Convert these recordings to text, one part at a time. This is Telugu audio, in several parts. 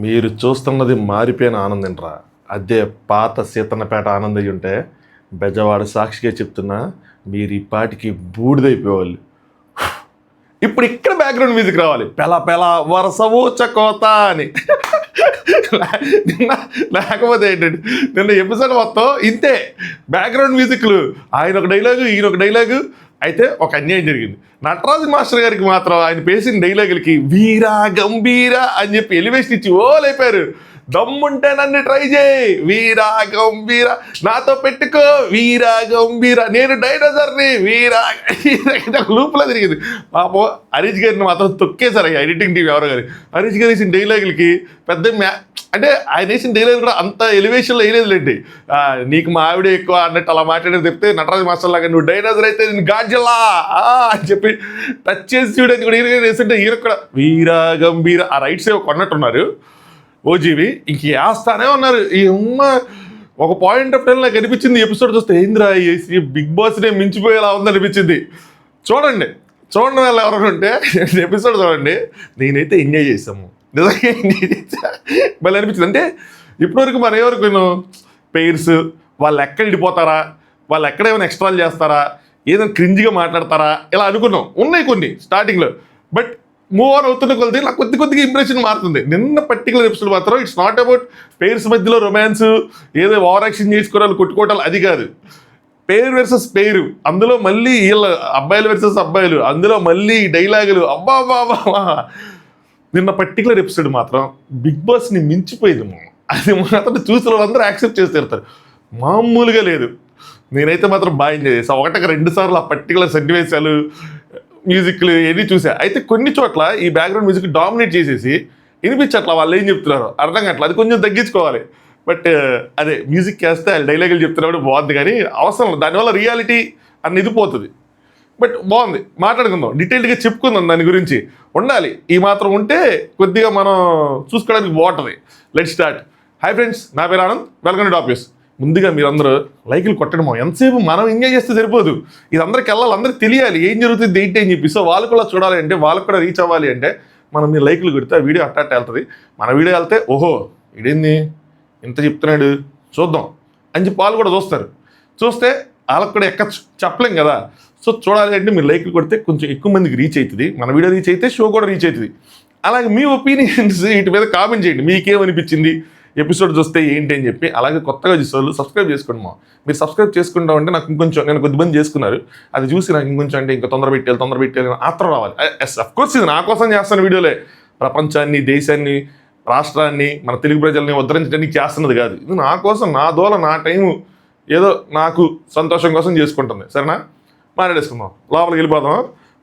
మీరు చూస్తున్నది మారిపోయిన ఆనందంట్రా. అదే పాత సీతన్నపేట ఆనందయ్య ఉంటే బెజవాడ సాక్షిగా చెప్తున్నా, మీరు ఈ పాటికి బూడిదైపోయేవాళ్ళు. ఇప్పుడు ఇక్కడ బ్యాక్గ్రౌండ్ మ్యూజిక్ రావాలి, పెల పెల వరస ఊచకోత అని. నిన్న లేకపోతే ఏంటంటే నిన్న ఎపిసోడ్ మొత్తం ఇంతే బ్యాక్గ్రౌండ్ మ్యూజిక్లు, ఆయన ఒక డైలాగు ఈయన ఒక డైలాగు. అయితే ఒక అన్యాయం జరిగింది. నటరాజు మాస్టర్ గారికి మాత్రం ఆయన పేసిన డైలాగులకి వీరా గంభీరా అని చెప్పి ఎలివేషన్ ఇచ్చి లేపారు. దమ్ముంటే నన్ను ట్రై చేయి వీరా గంభీరా, నాతో పెట్టుకో వీరా గంభీరా, నేను డైనోసర్ని వీరా లూప్లా తిరిగింది. పాపం హరీష్ గారిని మాత్రం తొక్కేశారు ఎడిటింగ్ టీం ఎవరో గారి. హరీష్ గారు వేసిన డైలాగులకి పెద్ద అంటే ఆయన వేసిన డైలాగ్ కూడా అంత ఎలివేషన్లో వేయలేదులేండి. నీకు మా ఆవిడ ఎక్కువ అన్నట్టు అలా మాట్లాడేది చెప్తే, నటరాజు మాస్టర్ లాగా నువ్వు డైనోసర్ అయితే నేను గాడ్జిల్లా అని చెప్పి టచ్ చేసి చూడడానికి కూడా ఈయన వేస్తుంటే ఈయన కూడా వీరా గంభీర ఆ రైట్స్ ఏవో కొన్నట్టున్నారు ఓజీవి. ఇంక వేస్తానే ఉన్నారు. ఈ అమ్మ ఒక పాయింట్ ఆఫ్ టైం నాకు అనిపించింది ఎపిసోడ్ చూస్తే, ఏంద్రా బిగ్ బాస్నే మించిపోయేలా ఉందనిపించింది. చూడండి వాళ్ళ ఎవరైనా ఉంటే ఎపిసోడ్ చూడండి. నేనైతే ఎంజాయ్ చేసాము, నిజంగా ఎంజాయ్ చేసా. మళ్ళీ అనిపించింది అంటే ఇప్పటివరకు మన ఎవరికి పెయిర్స్ వాళ్ళు ఎక్కడ ఇడిపోతారా, వాళ్ళు ఎక్కడ ఏమైనా ఎక్స్ట్రాలు చేస్తారా, ఏదైనా క్రింజిగా మాట్లాడతారా ఇలా అనుకున్నాం. ఉన్నాయి కొన్ని స్టార్టింగ్లో, బట్ మూవ్ ఆన్ అవుతున్న కొద్ది నాకు కొద్దిగా ఇంప్రెషన్ మారుతుంది. నిన్న పర్టికులర్ ఎపిసోడ్ మాత్రం ఇట్స్ నాట్ అబౌట్ పెయిర్స్ మధ్యలో రొమాన్స్, ఏదో ఓవర్ యాక్షన్ చేసుకోవడాలు కొట్టుకోవటాలు, అది కాదు. పేరు వర్సెస్ పేరు, అందులో మళ్ళీ వీళ్ళ అబ్బాయిలు వర్సెస్ అబ్బాయిలు, అందులో మళ్ళీ డైలాగులు, అబ్బా బాబా. నిన్న పర్టికులర్ ఎపిసోడ్ మాత్రం బిగ్ బాస్ని మించిపోయింది. అది మాత్రం చూసిన వాళ్ళందరూ యాక్సెప్ట్ చేసి తీరుతారు, మామూలుగా లేదు. నేనైతే మాత్రం బాగా ఎంజాయ్ చేసాను. ఒకటికి 2 సార్లు ఆ పర్టికులర్ సన్నివేశాలు మ్యూజిక్లు ఇవన్నీ చూసా. అయితే కొన్ని చోట్ల ఈ బ్యాక్గ్రౌండ్ మ్యూజిక్ డామినేట్ చేసేసి వినిపించట్లా, వాళ్ళు ఏం చెప్తున్నారు అర్థం కావట్లా. అది కొంచెం తగ్గించుకోవాలి. బట్ అదే మ్యూజిక్ వేస్తే డైలాగులు చెప్తున్నప్పుడు బాగుంది, కానీ అవసరం దానివల్ల రియాలిటీ అన్నది పోతుంది. బట్ బాగుంది, మాట్లాడుకుందాం, డీటెయిల్డ్గా చెప్పుకుందాం దాని గురించి. ఉండాలి, ఈ మాత్రం ఉంటే కొద్దిగా మనం చూసుకోవడానికి బాగుంటుంది. Let's start. హాయ్ ఫ్రెండ్స్, నా పేరు Anand, welcome to top news. ముందుగా మీరందరూ లైకులు కొట్టడమో, ఎంతసేపు మనం ఎంజాయ్ చేస్తే సరిపోదు, ఇది అందరికి వెళ్ళాలి, అందరికి తెలియాలి ఏం జరుగుతుంది ఏంటి అని చెప్పి. సో వాళ్ళు కూడా చూడాలి అంటే, వాళ్ళకు కూడా రీచ్ అవ్వాలి అంటే మనం మీరు లైకులు కొడితే ఆ వీడియో అట్ట వెళ్తుంది. మన వీడియో వెళ్తే ఓహో ఇదేంది ఇంత చెప్తున్నాడు చూద్దాం అని చెప్పి వాళ్ళు కూడా చూస్తారు. చూస్తే వాళ్ళకు కూడా ఎక్కచ్చు, చెప్పలేం కదా. సో చూడాలి అంటే మీరు లైక్లు కొడితే కొంచెం ఎక్కువ మందికి రీచ్ అవుతుంది, మన వీడియో రీచ్ అయితే షో కూడా రీచ్ అవుతుంది. అలాగే మీ ఒపీనియన్స్ వీటి మీద కామెంట్ చేయండి, మీకేమనిపించింది ఎపిసోడ్ చూస్తే ఏంటి అని చెప్పి. అలాగే కొత్తగా చూసేవాళ్ళు సబ్స్క్రైబ్ చేసుకోండి. మీరు సబ్స్క్రైబ్ చేసుకుంటాం అంటే నాకు ఇంకొంచెం, నేను కొద్దిమంది చేసుకున్నారు, అది చూసి నాకు ఇంకొంచెం అంటే ఇంకా తొందర పెట్టాలి ఆత్రం రావాలి. ఎస్ అఫ్కోర్స్ ఇది నా కోసం చేస్తున్న వీడియోలే. ప్రపంచాన్ని, దేశాన్ని, రాష్ట్రాన్ని, మన తెలుగు ప్రజల్ని ఉద్ధరించడానికి చేస్తున్నది కాదు. ఇది నా కోసం, నా దోల, నా టైము, ఏదో నాకు సంతోషం కోసం చేసుకుంటుంది. సరేనా, మాట్లాడేసుకుందాం, లోపలికి వెళ్ళిపోదాం.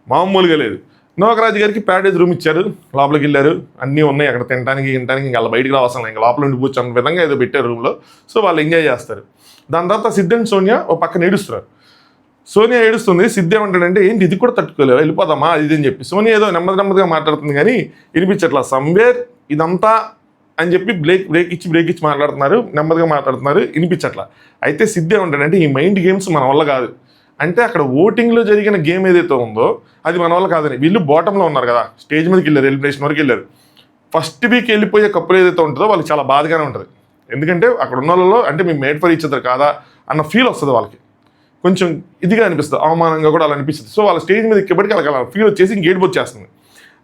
మామూలుగా లేదు. నోకరాజు గారికి ప్యారేజ్ రూమ్ ఇచ్చారు, లోపలికి వెళ్ళారు, అన్నీ ఉన్నాయి అక్కడ తినడానికి ఇంకా అలా బయటికి రావాల్సిన, ఇంకా లోపల ఉండి కూర్చొని విధంగా ఏదో పెట్టారు రూమ్లో. సో వాళ్ళు ఎంజాయ్ చేస్తారు. దాని తర్వాత సిద్ధ్ అండ్ సోనియా ఓ పక్కన ఏడుస్తున్నారు. సోనియా ఏడుస్తుంది, సిద్ధ్ ఏమంటాడంటే ఏంటి ఇది కూడా తట్టుకోలేవు, వెళ్ళిపోదామా అది అని చెప్పి. సోనియా ఏదో నెమ్మదిగా మాట్లాడుతుంది కానీ వినిపించట్లా. సమ్వేర్ ఇదంతా అని చెప్పి బ్రేక్ ఇచ్చి మాట్లాడుతున్నారు, నెమ్మదిగా మాట్లాడుతున్నారు, వినిపించట్లా. అయితే సిద్ధ్ ఏమంటాడంటే ఈ మైండ్ గేమ్స్ మన వల్ల కాదు అంటే, అక్కడ ఓటింగ్లో జరిగిన గేమ్ ఏదైతే ఉందో అది మన వల్ల కాదని. వీళ్ళు బాటంలో ఉన్నారు కదా, స్టేజ్ మీదకి వెళ్ళారు, ఎలిమినేషన్ వరకు వెళ్ళారు. ఫస్ట్ వీక్ వెళ్ళిపోయే కప్పులు ఏదైతే ఉంటుందో వాళ్ళకి చాలా బాధగానే ఉంటుంది. ఎందుకంటే అక్కడ ఉన్న వాళ్ళలో అంటే మేము మేడ్ ఫర్ ఈచ్ అదర్ కాదా అన్న ఫీల్ వస్తుంది వాళ్ళకి, కొంచెం ఇదిగా అనిపిస్తుంది, అవమానంగా కూడా అలా అనిపిస్తుంది. సో వాళ్ళ స్టేజ్ మీద ఎక్కేపటికి వాళ్ళకి అలా ఫీల్ వచ్చేసి ఇంకేడిపు వచ్చేస్తుంది.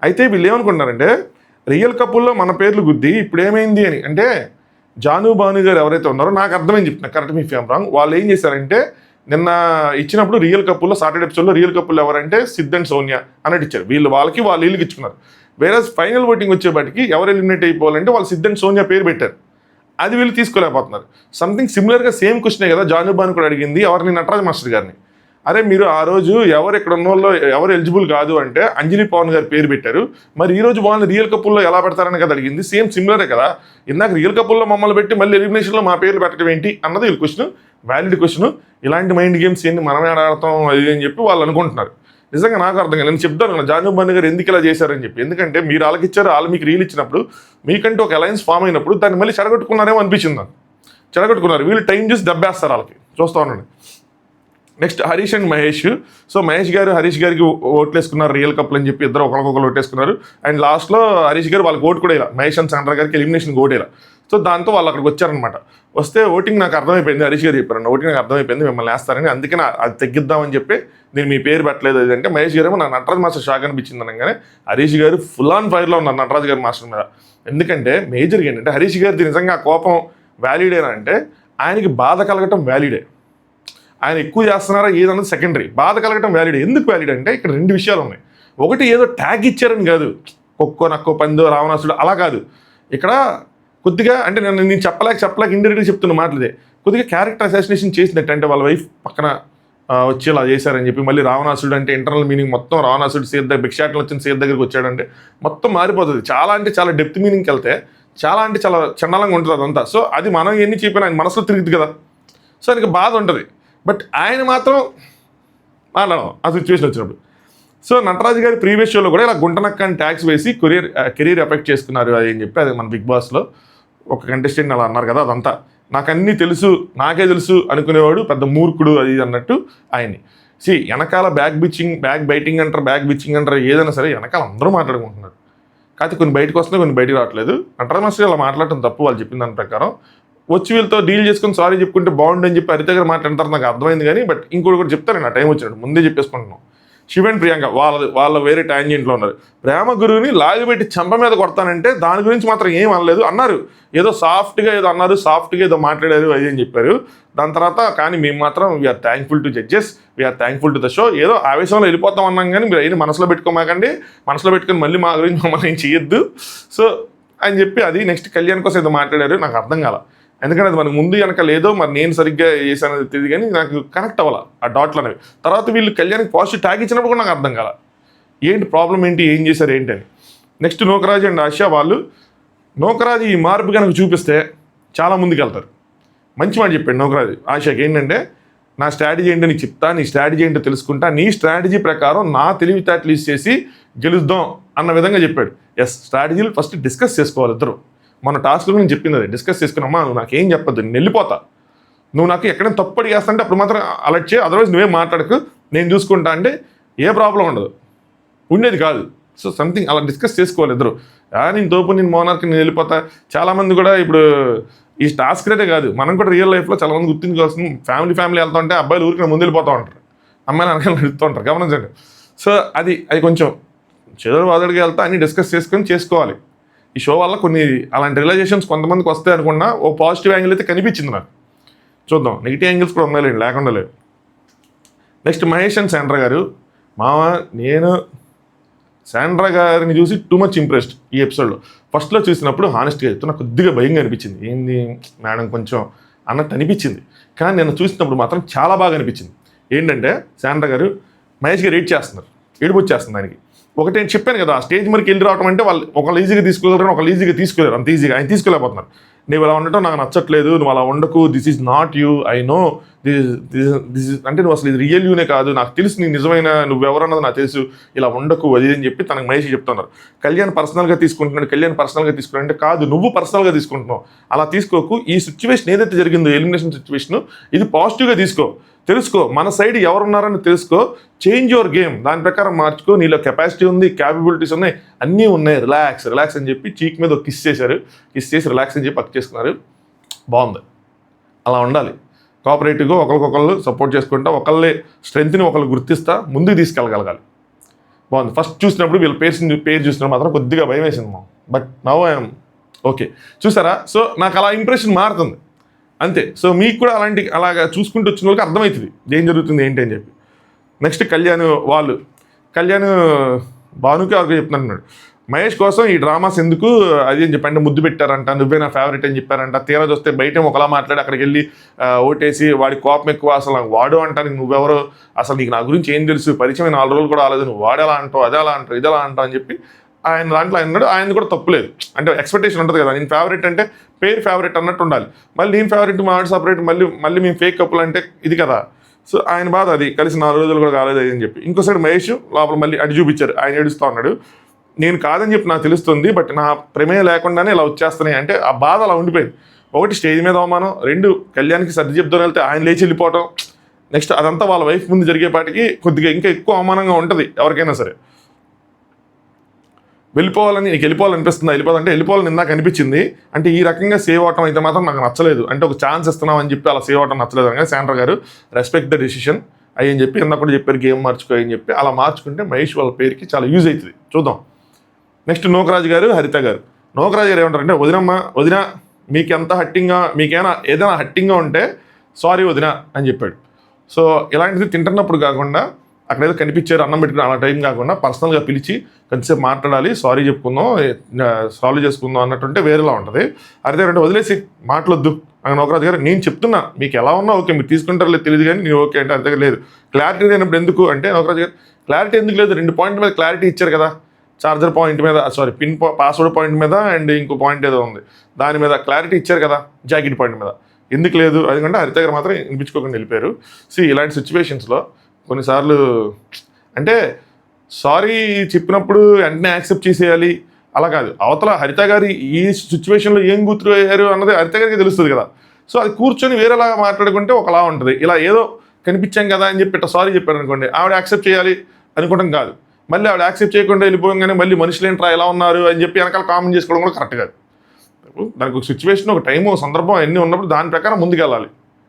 అయితే వీళ్ళు ఏమనుకుంటున్నారంటే రియల్ కప్పుల్లో మన పేర్లు గుద్ది ఇప్పుడు ఏమైంది అని. అంటే జాను భాను గారు ఎవరైతే ఉన్నారో, నాకు అర్థమైంది చెప్తున్నా, కరెక్ట్ మీ ఫేమ్ రాంగ్, వాళ్ళు ఏం చేశారంటే నిన్న ఇచ్చినప్పుడు రియల్ కప్పుల్లో సాటర్డే ఎపిసోడ్లో రియల్ కప్పుల్లో ఎవరంటే సిద్ధ్ అండ్ సోనియా అన్నట్టు ఇచ్చారు. వాళ్ళకి వీళ్ళకి ఇచ్చుకున్నారు. వేరే ఫైనల్ ఓటింగ్ వచ్చేపాటికి ఎవరు ఎలిమినేట్ అయిపోవాలంటే వాళ్ళు సిద్ధ్ అండ్ సోనియా పేరు పెట్టారు. అది వీళ్ళు తీసుకోలేకపోతున్నారు. సంథింగ్ సిమిలర్గా సేమ్ క్వశ్చనే కదా జాను బాను కూడా అడిగింది ఎవరిని, నటరాజ్ మాస్టర్ గారిని. అరే మీరు ఆ రోజు ఎవరు ఇక్కడ ఉన్న వాళ్ళు ఎవరు ఎలిజిబుల్ కాదు అంటే అంజలి పవన్ గారి పేరు పెట్టారు, మరి ఈ రోజు వాళ్ళని రియల్ కప్పుల్లో ఎలా పెడతారని కదా అడిగింది. సేమ్ సిమిలరే కదా, ఇందాక రియల్ కప్పుల్లో మమ్మల్ని పెట్టి మళ్ళీ ఎలిమినేషన్లో మా పేర్లు పెట్టడం ఏంటి అన్నది వీళ్ళ క్వశ్చన్, వ్యాలిడ్ క్వశ్చన్. ఇలాంటి మైండ్ గేమ్స్ ఏంటి మనమే ఆడతాం అది అని చెప్పి వాళ్ళు అనుకుంటున్నారు. నిజంగా నాకు అర్థం కాదు. నేను చెప్తాను కదా జాను బాను గారు ఎందుకు ఇలా చేశారని చెప్పి. ఎందుకంటే మీరు వాళ్ళకి ఇచ్చారు, వాళ్ళు మీకు రీల్ ఇచ్చినప్పుడు మీకంటే ఒక అలయన్స్ ఫామ్ అయినప్పుడు దాన్ని మళ్ళీ చెడగొట్టుకున్నారేమో అనిపించింది నాకు. చెడగొట్టుకున్నారు వీళ్ళు, టైం చూసి దెబ్బేస్తారు వాళ్ళకి. చూస్తూ ఉండండి. Next Harish and Mahesh. So Mahesh గారు హరీష్ గారికి ఓట్లేసుకున్నారు రియల్ కప్పులు అని చెప్పి ఇద్దరు ఒకరికొకరు ఓటేసుకున్నారు. అండ్ లాస్ట్లో హరీష్ గారు వాళ్ళకి ఓటు కూడా ఇలా, మహేష్ అండ్ సాండ్రా గారికి ఎలిమినేషన్ ఓటు ఇలా. సో దాంతో వాళ్ళు అక్కడికి వచ్చారనమాట. వస్తే ఓటింగ్ నాకు అర్థమైపోయింది, హరీష్ గారు చెప్పారు ఓటింగ్ నాకు అర్థమైపోయింది మిమ్మల్ని వేస్తారని, అందుకే అది తగ్గిద్దామని చెప్పి నేను మీ పేరు పెట్టలేదు. అంటే మహేష్ గారు నా నటరాజ్ మాస్టర్ షాక్ అనిపించింది అనగానే హరీష్ గారు ఫుల్ ఆన్ ఫైర్లో ఉన్నారు నటరాజ్ గారి మాస్టర్ మీద. ఎందుకంటే మేజర్గా ఏంటంటే హరీష్ గారిది నిజంగా కోపం వ్యాలిడేనా అంటే ఆయనకి బాధ కలగటం వ్యాలిడే, ఆయన ఎక్కువ చేస్తున్నారా ఏదన్నది సెకండరీ, బాధ కలగటం వ్యాలిడే. ఎందుకు వ్యాలిడ్ అంటే ఇక్కడ రెండు విషయాలు ఉన్నాయి. ఒకటి ఏదో ట్యాగ్ ఇచ్చారని కాదు, కుక్కో నక్కో పందో రావణాసుడు అలా కాదు. ఇక్కడ కొద్దిగా అంటే నేను చెప్పలేక ఇండైరెక్ట్గా చెప్తున్న మాటలదే, కొద్దిగా క్యారెక్టర్ అసాసినేషన్ చేసినట్టు. అంటే వాళ్ళ వైఫ్ పక్కన వచ్చి ఇలా చేశారని చెప్పి మళ్ళీ రావణాసుడు అంటే ఇంటర్నల్ మీనింగ్ మొత్తం రావణాసుడు సీత దగ్గర భిక్షాటలు వచ్చిన సీత దగ్గరికి వచ్చాడంటే మొత్తం మారిపోతుంది. చాలా అంటే చాలా డెప్త్ మీనింగ్కి వెళ్తే చాలా అంటే చాలా చండాలంగా ఉంటుంది అదంతా. సో అది మనం ఎన్ని చెప్పినా ఆయన మనసులో తిరుగుతుంది కదా, సో ఆయనకి బాధ ఉంటుంది. బట్ ఆయన మాత్రం మాట్లాడడం ఆ సిచ్యువేషన్ వచ్చినప్పుడు. సో నటరాజు గారి ప్రీవియస్ షోలో కూడా ఇలా గుంటనక్క అని ట్యాక్స్ వేసి కెరీర్ ఎఫెక్ట్ చేసుకున్నారు అది అని చెప్పి, అది మన బిగ్ బాస్లో ఒక కంటెస్టెంట్ అలా అన్నారు కదా, అదంతా నాకు అన్నీ తెలుసు నాకే తెలుసు అనుకునేవాడు పెద్ద మూర్ఖుడు అది అన్నట్టు ఆయన్ని. వెనకాల బ్యాక్ బైటింగ్ అంటారు ఏదైనా సరే వెనకాల అందరూ మాట్లాడుకుంటున్నారు. కాకపోతే కొన్ని బయటకు వస్తున్నాయి, కొన్ని బయటకు రావట్లేదు. నటరాజ్ మాస్టర్ అలా మాట్లాడటం తప్పు, వాళ్ళు చెప్పిన దాని ప్రకారం. వచ్చి వీళ్ళతో డీల్ చేసుకుని సారీ చెప్పుకుంటే బాగుండని చెప్పి హరిత గారు మాట్లాడతారు, నాకు అర్థమైంది. కానీ బట్ ఇంకోటి కూడా చెప్తాను, నా టైం వచ్చినట్టు ముందే చెప్పేసుకుంటున్నాం. శివ అండ్ ప్రియాంక వాళ్ళ వేరే టాంజెంట్లో ఉన్నారు. ప్రేమ గురువుని లాగిపెట్టి చెంప మీద కొడతానంటే దాని గురించి మాత్రం ఏం అనలేదు అన్నారు. ఏదో సాఫ్ట్గా ఏదో అన్నారు, సాఫ్ట్గా ఏదో మాట్లాడారు అది అని చెప్పారు. దాని తర్వాత కానీ మేము మాత్రం we're thankful to judges, we're thankful to the show. ఏదో ఆవేశంలో వెళ్ళిపోతాం అన్నాం కానీ మీరు అయినా మనసులో పెట్టుకోమాకండి, మనసులో పెట్టుకుని మళ్ళీ మా గురించి మమ్మల్ని ఏం చేయొద్దు. సో అని చెప్పి అది నెక్స్ట్ కళ్యాణ్ కోసం ఏదో మాట్లాడారు, నాకు అర్థం కాల. ఎందుకంటే అది మనకు ముందు వెనక లేదో మరి నేను సరిగ్గా చేశానది తెలియదు కానీ నాకు కనెక్ట్ అవ్వాలి ఆ డాట్లు అనేవి. తర్వాత వీళ్ళు కళ్యాణ్కి పాజిటివ్ ట్యాగ్ ఇచ్చినప్పుడు కూడా నాకు అర్థం కాల, ఏంటి ప్రాబ్లం ఏంటి, ఏం చేశారు ఏంటి అని. నెక్స్ట్ నూకరాజు అండ్ ఆశ వాళ్ళు, నూకరాజు ఈ మార్పు కనుక చూపిస్తే చాలా ముందుకు వెళ్తారు. మంచి మాట చెప్పాడు నూకరాజు ఆశకి, ఏంటంటే నా స్ట్రాటజీ ఏంటో నీకు చెప్తా, నీ స్ట్రాటజీ ఏంటో తెలుసుకుంటా, నీ స్ట్రాటజీ ప్రకారం నా తెలివితేటలు యూజ్ చేసి గెలుద్దాం అన్న విధంగా చెప్పాడు. ఎస్, స్ట్రాటజీలు ఫస్ట్ డిస్కస్ చేసుకోవాలి ఇద్దరు. మన టాస్క్లో నేను చెప్పింది అది, డిస్కస్ చేసుకున్నామా, నువ్వు నాకేం చెప్పొద్దు, నేను వెళ్ళిపోతా, నువ్వు నాకు ఎక్కడైనా తప్పటి చేస్తా అప్పుడు మాత్రం అలర్ట్ చేయి, అదర్వైజ్ నువ్వేం మాట్లాడకు, నేను చూసుకుంటా అంటే ఏ ప్రాబ్లం ఉండదు, ఉండేది కాదు. సో సంథింగ్ అలా డిస్కస్ చేసుకోవాలి ఇద్దరు. నేను తోపు నేను మోనార్కి నేను వెళ్ళిపోతా. చాలామంది కూడా ఇప్పుడు ఈ టాస్క్ రేటే కాదు, మనం కూడా రియల్ లైఫ్లో చాలామంది గుర్తించుకోవాల్సింది, ఫ్యామిలీ వెళ్తూ ఉంటే అబ్బాయిలు ఊరికి ముందు వెళ్ళిపోతూ ఉంటారు, అమ్మాయిలు వెనకాల వెళ్తూ ఉంటారు, గమనించండి. సో అది కొంచెం చెదురు వాదడిగా వెళ్తా అన్ని డిస్కస్ చేసుకొని చేసుకోవాలి. ఈ షో వల్ల కొన్ని అలాంటి రియలైజేషన్స్ కొంతమందికి వస్తాయి అనుకున్నా, ఓ పాజిటివ్ యాంగిల్ అయితే కనిపించింది నాకు. చూద్దాం, నెగిటివ్ యాంగిల్స్ కూడా ఉన్నాయిలేండి, లేకుండా లేదు. నెక్స్ట్ మహేష్ అండ్ సాండ్రా గారు. నేను సాండ్రా గారిని చూసి టూ మచ్ ఇంప్రెస్డ్ ఈ ఎపిసోడ్లో. ఫస్ట్లో చూసినప్పుడు హానెస్ట్గా చెప్తే నాకు కొద్దిగా భయంగా అనిపించింది, ఏంది మేడం కొంచెం అన్నట్టు అనిపించింది. కానీ నేను చూసినప్పుడు మాత్రం చాలా బాగా అనిపించింది. ఏంటంటే సాండ్రా గారు మహేష్ గారు ఏడుపు వచ్చేస్తుంది ఆయనకి. ఒకటి నేను చెప్పాను కదా, ఆ స్టేజ్ మరికి వెళ్ళి రావడం అంటే వాళ్ళు ఒకళ్ళు ఈజీగా తీసుకోగలరు, ఒకళ్ళు ఈజీగా తీసుకోలేరు, అంత ఈజీగా ఆయన తీసుకోలేకపోతున్నారు. నువ్వు ఇలా ఉండటం నాకు నచ్చట్లేదు, నువ్వు అలా ఉండకు, this is not you, I know this అంటే నువ్వు అసలు ఇది రియల్ యూనే కాదు, నాకు తెలుసు నీ నిజమైన నువ్వెవరన్నది నాకు తెలుసు, ఇలా ఉండకు అది అని చెప్పి తనకు మహేష్ చెప్తున్నారు. కళ్యాణ్ పర్సనల్గా తీసుకుంటున్నాడంటే కాదు, నువ్వు పర్సనల్గా తీసుకుంటున్నావు, అలా తీసుకోకు. ఈ సిచ్యువేషన్ ఏదైతే జరిగిందో ఎలిమినేషన్ సిచ్యువేషన్, ఇది పాజిటివ్గా తీసుకో, తెలుసుకో మన సైడ్ ఎవరున్నారని తెలుసుకో, చేంజ్ యువర్ గేమ్, దాని ప్రకారం మార్చుకో, నీలో కెపాసిటీ ఉంది, క్యాపబిలిటీస్ ఉన్నాయి, అన్నీ ఉన్నాయి, రిలాక్స్ అని చెప్పి చీక్ మీద కిస్ చేసి రిలాక్స్ అని చెప్పి పక్క చేసుకున్నారు. బాగుంది, అలా ఉండాలి. కోఆపరేటివ్గా ఒకరికొకళ్ళు సపోర్ట్ చేసుకుంటా, ఒకళ్ళే స్ట్రెంత్ని ఒకళ్ళు గుర్తిస్తా ముందుకు తీసుకెళ్ళగలగాలి. బాగుంది. ఫస్ట్ చూసినప్పుడు వీళ్ళ పేరు చూసినప్పుడు మాత్రం కొద్దిగా భయం వేసింది మా, బట్ నవ్ ఐఎమ్ ఓకే. చూసారా? సో నాకు అలా ఇంప్రెషన్ మారుతుంది అంతే. సో మీకు కూడా అలాగా చూసుకుంటూ వచ్చిన వాళ్ళకి అర్థమవుతుంది ఏం జరుగుతుంది ఏంటి అని చెప్పి. నెక్స్ట్ కళ్యాణ్ భానుకి వాళ్ళకి చెప్తున్నాడు, మహేష్ కోసం ఈ డ్రామాస్ ఎందుకు అది అని చెప్పండి, ముద్దు పెట్టారంట, నువ్వే నా ఫేవరెట్ అని చెప్పారంట, తీరా చూస్తే బయట ఒకలా మాట్లాడి అక్కడికి వెళ్ళి ఓటేసి వాడి కోపం ఎక్కువ, అసలు వాడు అంటాను నువ్వెవరో, అసలు నీకు నా గురించి ఏం తెలుసు, పరిచయం 4 రోజులు కూడా రాలేదు, నువ్వు వాడేలా అంటావు, అదే అలా అంటావు, ఇదేలా అంటావు అని చెప్పి ఆయన దాంట్లో అన్నాడు. ఆయన కూడా తప్పులేదు, అంటే ఎక్స్పెక్టేషన్ ఉంటుంది కదా, నేను ఫేవరెట్ అంటే పేరు ఫేవరెట్ అన్నట్టు ఉండాలి, మళ్ళీ నేను ఫేవరెట్ మావాడు సపరేట్, మళ్ళీ మేము ఫేక్ కప్పులు అంటే ఇది కదా. సో ఆయన బాధ అది, కలిసి 4 రోజులు కూడా కాలేదు అని చెప్పి. ఇంకో సైడ్ మహేష్ లోపల మళ్ళీ అటు చూపించారు, ఆయన ఏడుస్తూ ఉన్నాడు, నేను కాదని చెప్పి నాకు తెలుస్తుంది, బట్ నా ప్రమేయం లేకుండానే ఇలా వచ్చేస్తున్నాయి అంటే ఆ బాధ అలా ఉండిపోయింది. ఒకటి స్టేజ్ మీద అవమానం, 2 కళ్యాణ్కి సర్ది చెప్తాను వెళ్తే ఆయన లేచి వెళ్ళిపోవటం, నెక్స్ట్ అదంతా వాళ్ళ వైఫ్ ముందు జరిగేపాటికి కొద్దిగా ఇంకా ఎక్కువ అవమానంగా ఉంటుంది ఎవరికైనా సరే. వెళ్ళిపోవాలని నీకు వెళ్ళిపోవాలనిపిస్తుందా, వెళ్ళిపోవాలంటే వెళ్ళిపోవాలని ఇందాక అనిపించింది అంటే ఈ రకంగా సేవ్ అవటం అయితే మాత్రం నాకు నచ్చలేదు, అంటే ఒక ఛాన్స్ ఇస్తున్నాం అని చెప్పి అలా సేవ్ అవటం నచ్చలేదు అనగా శాండ్రా గారు రెస్పెక్ట్ ద డెసిషన్ అయ్యని చెప్పి ఇందాక కూడా చెప్పారు గేమ్ మార్చుకో అని చెప్పి అలా మార్చుకుంటే మహేష్ వాళ్ళ పేరుకి చాలా యూజ్ అవుతుంది. చూద్దాం. నెక్స్ట్ నూకరాజు గారు, హరిత గారు. నూకరాజు గారు ఏమంటారంటే వదిన మీకు ఎంత హట్టింగ్గా ఏదైనా హట్టింగ్గా ఉంటే సారీ వదిన అని చెప్పాడు. సో ఇలాంటిది తింటున్నప్పుడు కాకుండా అక్కడ ఏదో కనిపించారు అన్నం పెట్టుకుని అలా టైం కాకుండా పర్సనల్గా పిలిచి కొంచెంసేపు మాట్లాడాలి, సారీ చెప్పుకుందాం, సాల్వ్ చేసుకుందాం అన్నట్టుంటే వేరేలా ఉంటుంది. అదే అంటే వదిలేసి మాట్లాడొద్దు అని నూకరాజు గారు నేను చెప్తున్నా, మీకు ఎలా ఉన్నా ఓకే, మీరు తీసుకుంటారో లేదు తెలియదు కానీ నేను ఓకే అంటే అంతే లేదు. క్లారిటీ లేనప్పుడు ఎందుకు అంటే నూకరాజు గారు క్లారిటీ ఎందుకు లేదు, 2 పాయింట్ల మీద క్లారిటీ ఇచ్చారు కదా, చార్జర్ పాయింట్ మీద పిన్ పాస్వర్డ్ పాయింట్ మీద అండ్ ఇంకో పాయింట్ ఏదో ఉంది దాని మీద క్లారిటీ ఇచ్చారు కదా, జాకెట్ పాయింట్ మీద ఎందుకు లేదు, ఎందుకంటే హరిత గారు మాత్రం వినిపించుకోకుండా వెళ్ళిపోయారు. ఇలాంటి సిచ్యువేషన్స్లో కొన్నిసార్లు అంటే సారీ చెప్పినప్పుడు వెంటనే యాక్సెప్ట్ చేసేయాలి అలా కాదు. అవతల హరిత గారి ఈ సిచ్యువేషన్లో ఏం గుర్తు అయ్యారు అన్నది హరిత గారికి తెలుస్తుంది కదా. సో అది కూర్చొని వేరేలా మాట్లాడుకుంటే ఒకలా ఉంటుంది. ఇలా ఏదో కనిపించాం కదా అని చెప్పి సారీ చెప్పారు అనుకోండి, ఆవిడ యాక్సెప్ట్ చేయాలి అనుకోవడం కాదు, మళ్ళీ ఆవిడ యాక్సెప్ట్ చేయకుండా వెళ్ళిపోగానే మళ్ళీ మనుషులు ఏంట్రా ఎలా ఉన్నారు అని చెప్పి వెనకాల కామెంట్ చేసుకోవడం కూడా కరెక్ట్ కాదు. దానికి ఒక సిచ్యువేషన్, ఒక టైం, ఒక సందర్భం అన్నీ ఉన్నప్పుడు దాని ప్రకారం ముందుకెళ్ళాలి.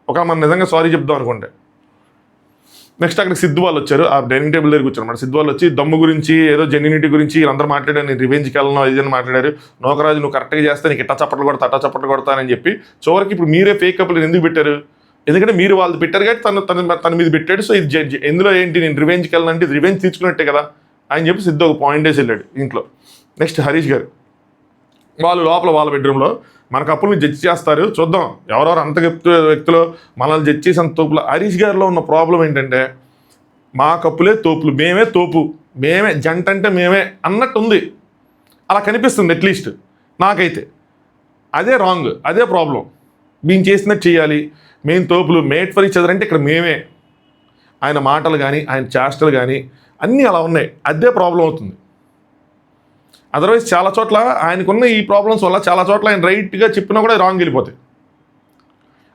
ఒకవేళ మనం నిజంగా సారీ చెప్దాం అనుకుంటే. నెక్స్ట్ అక్కడ సిద్ధు వాళ్ళు వచ్చారు, ఆ డైనింగ్ టేబుల్ దగ్గర కూర్చొని అన్నమాట. సిద్ధు వాళ్ళు వచ్చి దమ్ము గురించి ఏదో జెన్యూనిటీ గురించి వీళ్ళందరూ మాట్లాడారు, నేను రివెంజ్కి వెళ్ళను ఇదని మాట్లాడారు. నూకరాజు నువ్వు కరెక్ట్గా చేస్తే నీకు ఇట్టా చప్పట్లు కొడతా అట్టా చప్పట్లు కొడతానని చెప్పి చివరికి ఇప్పుడు మీరే ఫేక్ కప్పులు ఎందుకు పెట్టారు, ఎందుకంటే మీరు వాళ్ళు పెట్టారు కాబట్టి తన మీద పెట్టాడు. సో ఇది ఎందులో ఏంటి, నేను రివెంజ్కి వెళ్ళాలంటే ఇది రివెంజ్ తీర్చుకున్నట్టే కదా అని చెప్పి సిద్ధు ఒక పాయింట్ వేసి వెళ్ళాడు ఇంట్లో. నెక్స్ట్ హరీష్ గారు వాళ్ళు లోపల వాళ్ళ బెడ్రూమ్లో మన కప్పుల్ని జడ్జి చేస్తారు, చూద్దాం ఎవరెవరు అంత వ్యక్తులు మనల్ని జడ్జి చేసిన తోపులు. హరీష్ గారిలో ఉన్న ప్రాబ్లం ఏంటంటే మా కప్పులే తోపులు, మేమే తోపు, మేమే జంట అంటే మేమే అన్నట్టు ఉంది, అలా కనిపిస్తుంది అట్లీస్ట్ నాకైతే. అదే రాంగ్, అదే ప్రాబ్లం. మేము చేసినట్టు చేయాలి, మేము తోపులు, మేట్ ఫర్ ఈచ్ అదర్ అంటే ఇక్కడ మేమే. ఆయన మాటలు కానీ ఆయన చేష్టలు కానీ అన్నీ అలా ఉన్నాయి, అదే ప్రాబ్లం అవుతుంది. అదర్వైజ్ చాలా చోట్ల ఆయనకున్న ఈ ప్రాబ్లమ్స్ వల్ల చాలా చోట్ల ఆయన రైట్గా చెప్పినా కూడా రాంగ్ వెళ్ళిపోతాయి.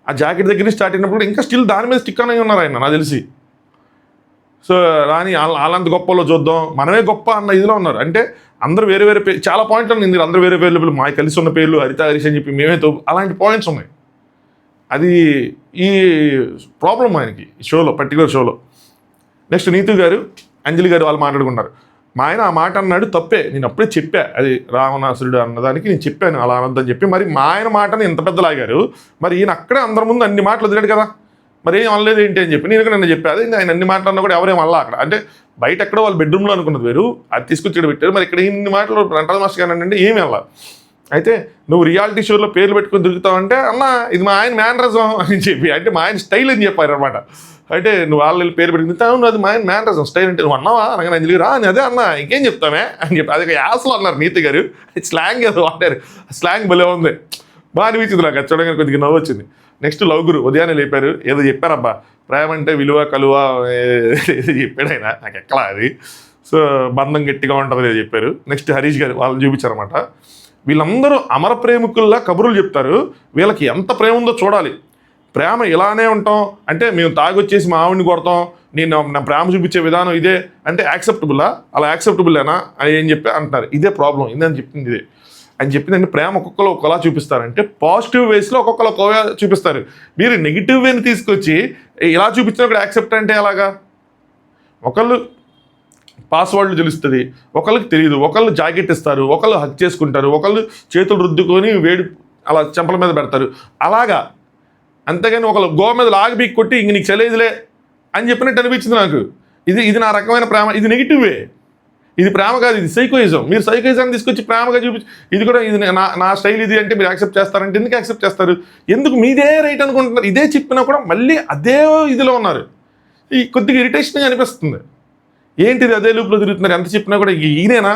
ఆ జాకెట్ దగ్గర నుంచి స్టార్ట్ అయినప్పుడు ఇంకా స్టిల్ దాని మీద స్టిక్ అని ఉన్నారు ఆయన నాకు తెలిసి. సో రాని వాళ్ళంత గొప్పలో చూద్దాం, మనమే గొప్ప అన్న ఇదిలో ఉన్నారు. అంటే అందరూ వేరే వేరే పేరు, చాలా పాయింట్లు ఉంది, అందరూ వేరే పేర్లు, మా కలిసి ఉన్న పేర్లు హరిత హరీష్ అని చెప్పి మేమే అలాంటి పాయింట్స్ ఉన్నాయి. అది ఈ ప్రాబ్లం ఆయనకి షోలో, పర్టికులర్ షోలో. నెక్స్ట్ నీతు గారు, అంజలి గారు వాళ్ళు మాట్లాడుకుంటారు. మా ఆయన ఆ మాట అన్నాడు తప్పే, నేను అప్పుడే చెప్పా, అది రావణాసురుడు అన్నదానికి నేను చెప్పాను అలా అనొద్దని చెప్పి. మరి మా ఆయన మాటని ఎంత పెద్దలాగారు, మరి ఈయన అక్కడే అందరి ముందు అన్ని మాటలు వదిలాడు కదా, మరి ఏం అనలేదు ఏంటి అని చెప్పి నేను నన్ను చెప్పా. అదే ఆయన అన్ని మాటలన్నా కూడా ఎవరేం అలా అక్కడ అంటే బయట ఎక్కడో వాళ్ళు బెడ్రూమ్లో అనుకున్నది వేరు, అది తీసుకొచ్చి ఇక్కడ పెట్టారు. మరి ఇక్కడ ఇన్ని మాటలు రంటాల మాస్టర్ గారు అంటే ఏమి అలా. అయితే నువ్వు రియాలిటీ షోలో పేర్లు పెట్టుకొని దొరుకుతావంటే అన్న ఇది మా ఆయన మేనరిజం అని చెప్పి, అంటే మా ఆయన స్టైల్ అని చెప్పారు అనమాట. అంటే నువ్వు వాళ్ళు పేరు పెట్టుకుంటే అవును అది మా ఆయన మేనరిజం స్టైల్ అంటే నువ్వు అన్నావా అనగా అంజలి రా అని అదే అన్న ఇంకేం చెప్తామే అని చెప్పి అది యాసలో అన్నారు నీతి గారు. స్లాంగ్ ఏదో వాడారు, స్లాంగ్ భలే ఉంది, బాగా అనిపించింది నాకు అది చూడగానే కొద్దిగా నవ్వు వచ్చింది. నెక్స్ట్ లవ్ గురు ఉదయాన్నే లేపారు, ఏదో చెప్పారబ్బా ప్రేమ అంటే విలువ కలువ చెప్పాడు ఆయన, నాకు ఎక్కలా అది. సో బంధం గట్టిగా ఉంటుంది లేదు చెప్పారు. నెక్స్ట్ హరీష్ గారు వాళ్ళని చూపించారన్నమాట. వీళ్ళందరూ అమర ప్రేమికుల్లా కబుర్లు చెప్తారు, వీళ్ళకి ఎంత ప్రేమ ఉందో చూడాలి. ప్రేమ ఇలానే ఉంటాం అంటే మేము తాగొచ్చేసి మా ఆవిడ్ని కొడతాం, నేను నా ప్రేమ చూపించే విధానం ఇదే అంటే యాక్సెప్టబుల్లా, అలా యాక్సెప్టబుల్లేనా అని ఏం చెప్పి అంటున్నారు. ఇదే ప్రాబ్లం, ఇదని చెప్పింది ఇదే అని చెప్పిందంటే ప్రేమ ఒక్కొక్కరు ఒకలా చూపిస్తారంటే పాజిటివ్ వేస్లో ఒక్కొక్కరు ఒక్కొక్క చూపిస్తారు. మీరు నెగిటివ్ వేని తీసుకొచ్చి ఇలా చూపించినప్పుడు యాక్సెప్ట్ అంటే ఎలాగా? ఒకళ్ళు పాస్వర్డ్లు తెలుస్తుంది, ఒకళ్ళకి తెలియదు, ఒకళ్ళు జాకెట్ ఇస్తారు, ఒకళ్ళు హక్ చేసుకుంటారు, ఒకళ్ళు చేతులు రుద్దుకొని వేడి అలా చెంపల మీద పెడతారు అలాగా. అంతేగాని ఒకళ్ళు గోవ మీద లాగి బీక్ కొట్టి ఇంక నీకు చలేదులే అని చెప్పినట్టు అనిపించింది నాకు. ఇది నా రకమైన ప్రేమ, ఇది నెగిటివే, ఇది ప్రేమ కాదు, ఇది సైకోయిజం. మీరు సైకోయిజాన్ని తీసుకొచ్చి ప్రేమగా చూపించి ఇది కూడా ఇది నా స్టైల్ ఇది అంటే మీరు యాక్సెప్ట్ చేస్తారంటే ఎందుకు యాక్సెప్ట్ చేస్తారు? ఎందుకు మీదే రైట్ అనుకుంటున్నారు? ఇదే చెప్పినా కూడా మళ్ళీ అదే ఇదిలో ఉన్నారు. ఈ కొద్దిగా ఇరిటేషన్గా అనిపిస్తుంది. ఏంటిది అదే లూప్లో తిరుగుతున్నారు, ఎంత చెప్పినా కూడా ఈయనేనా,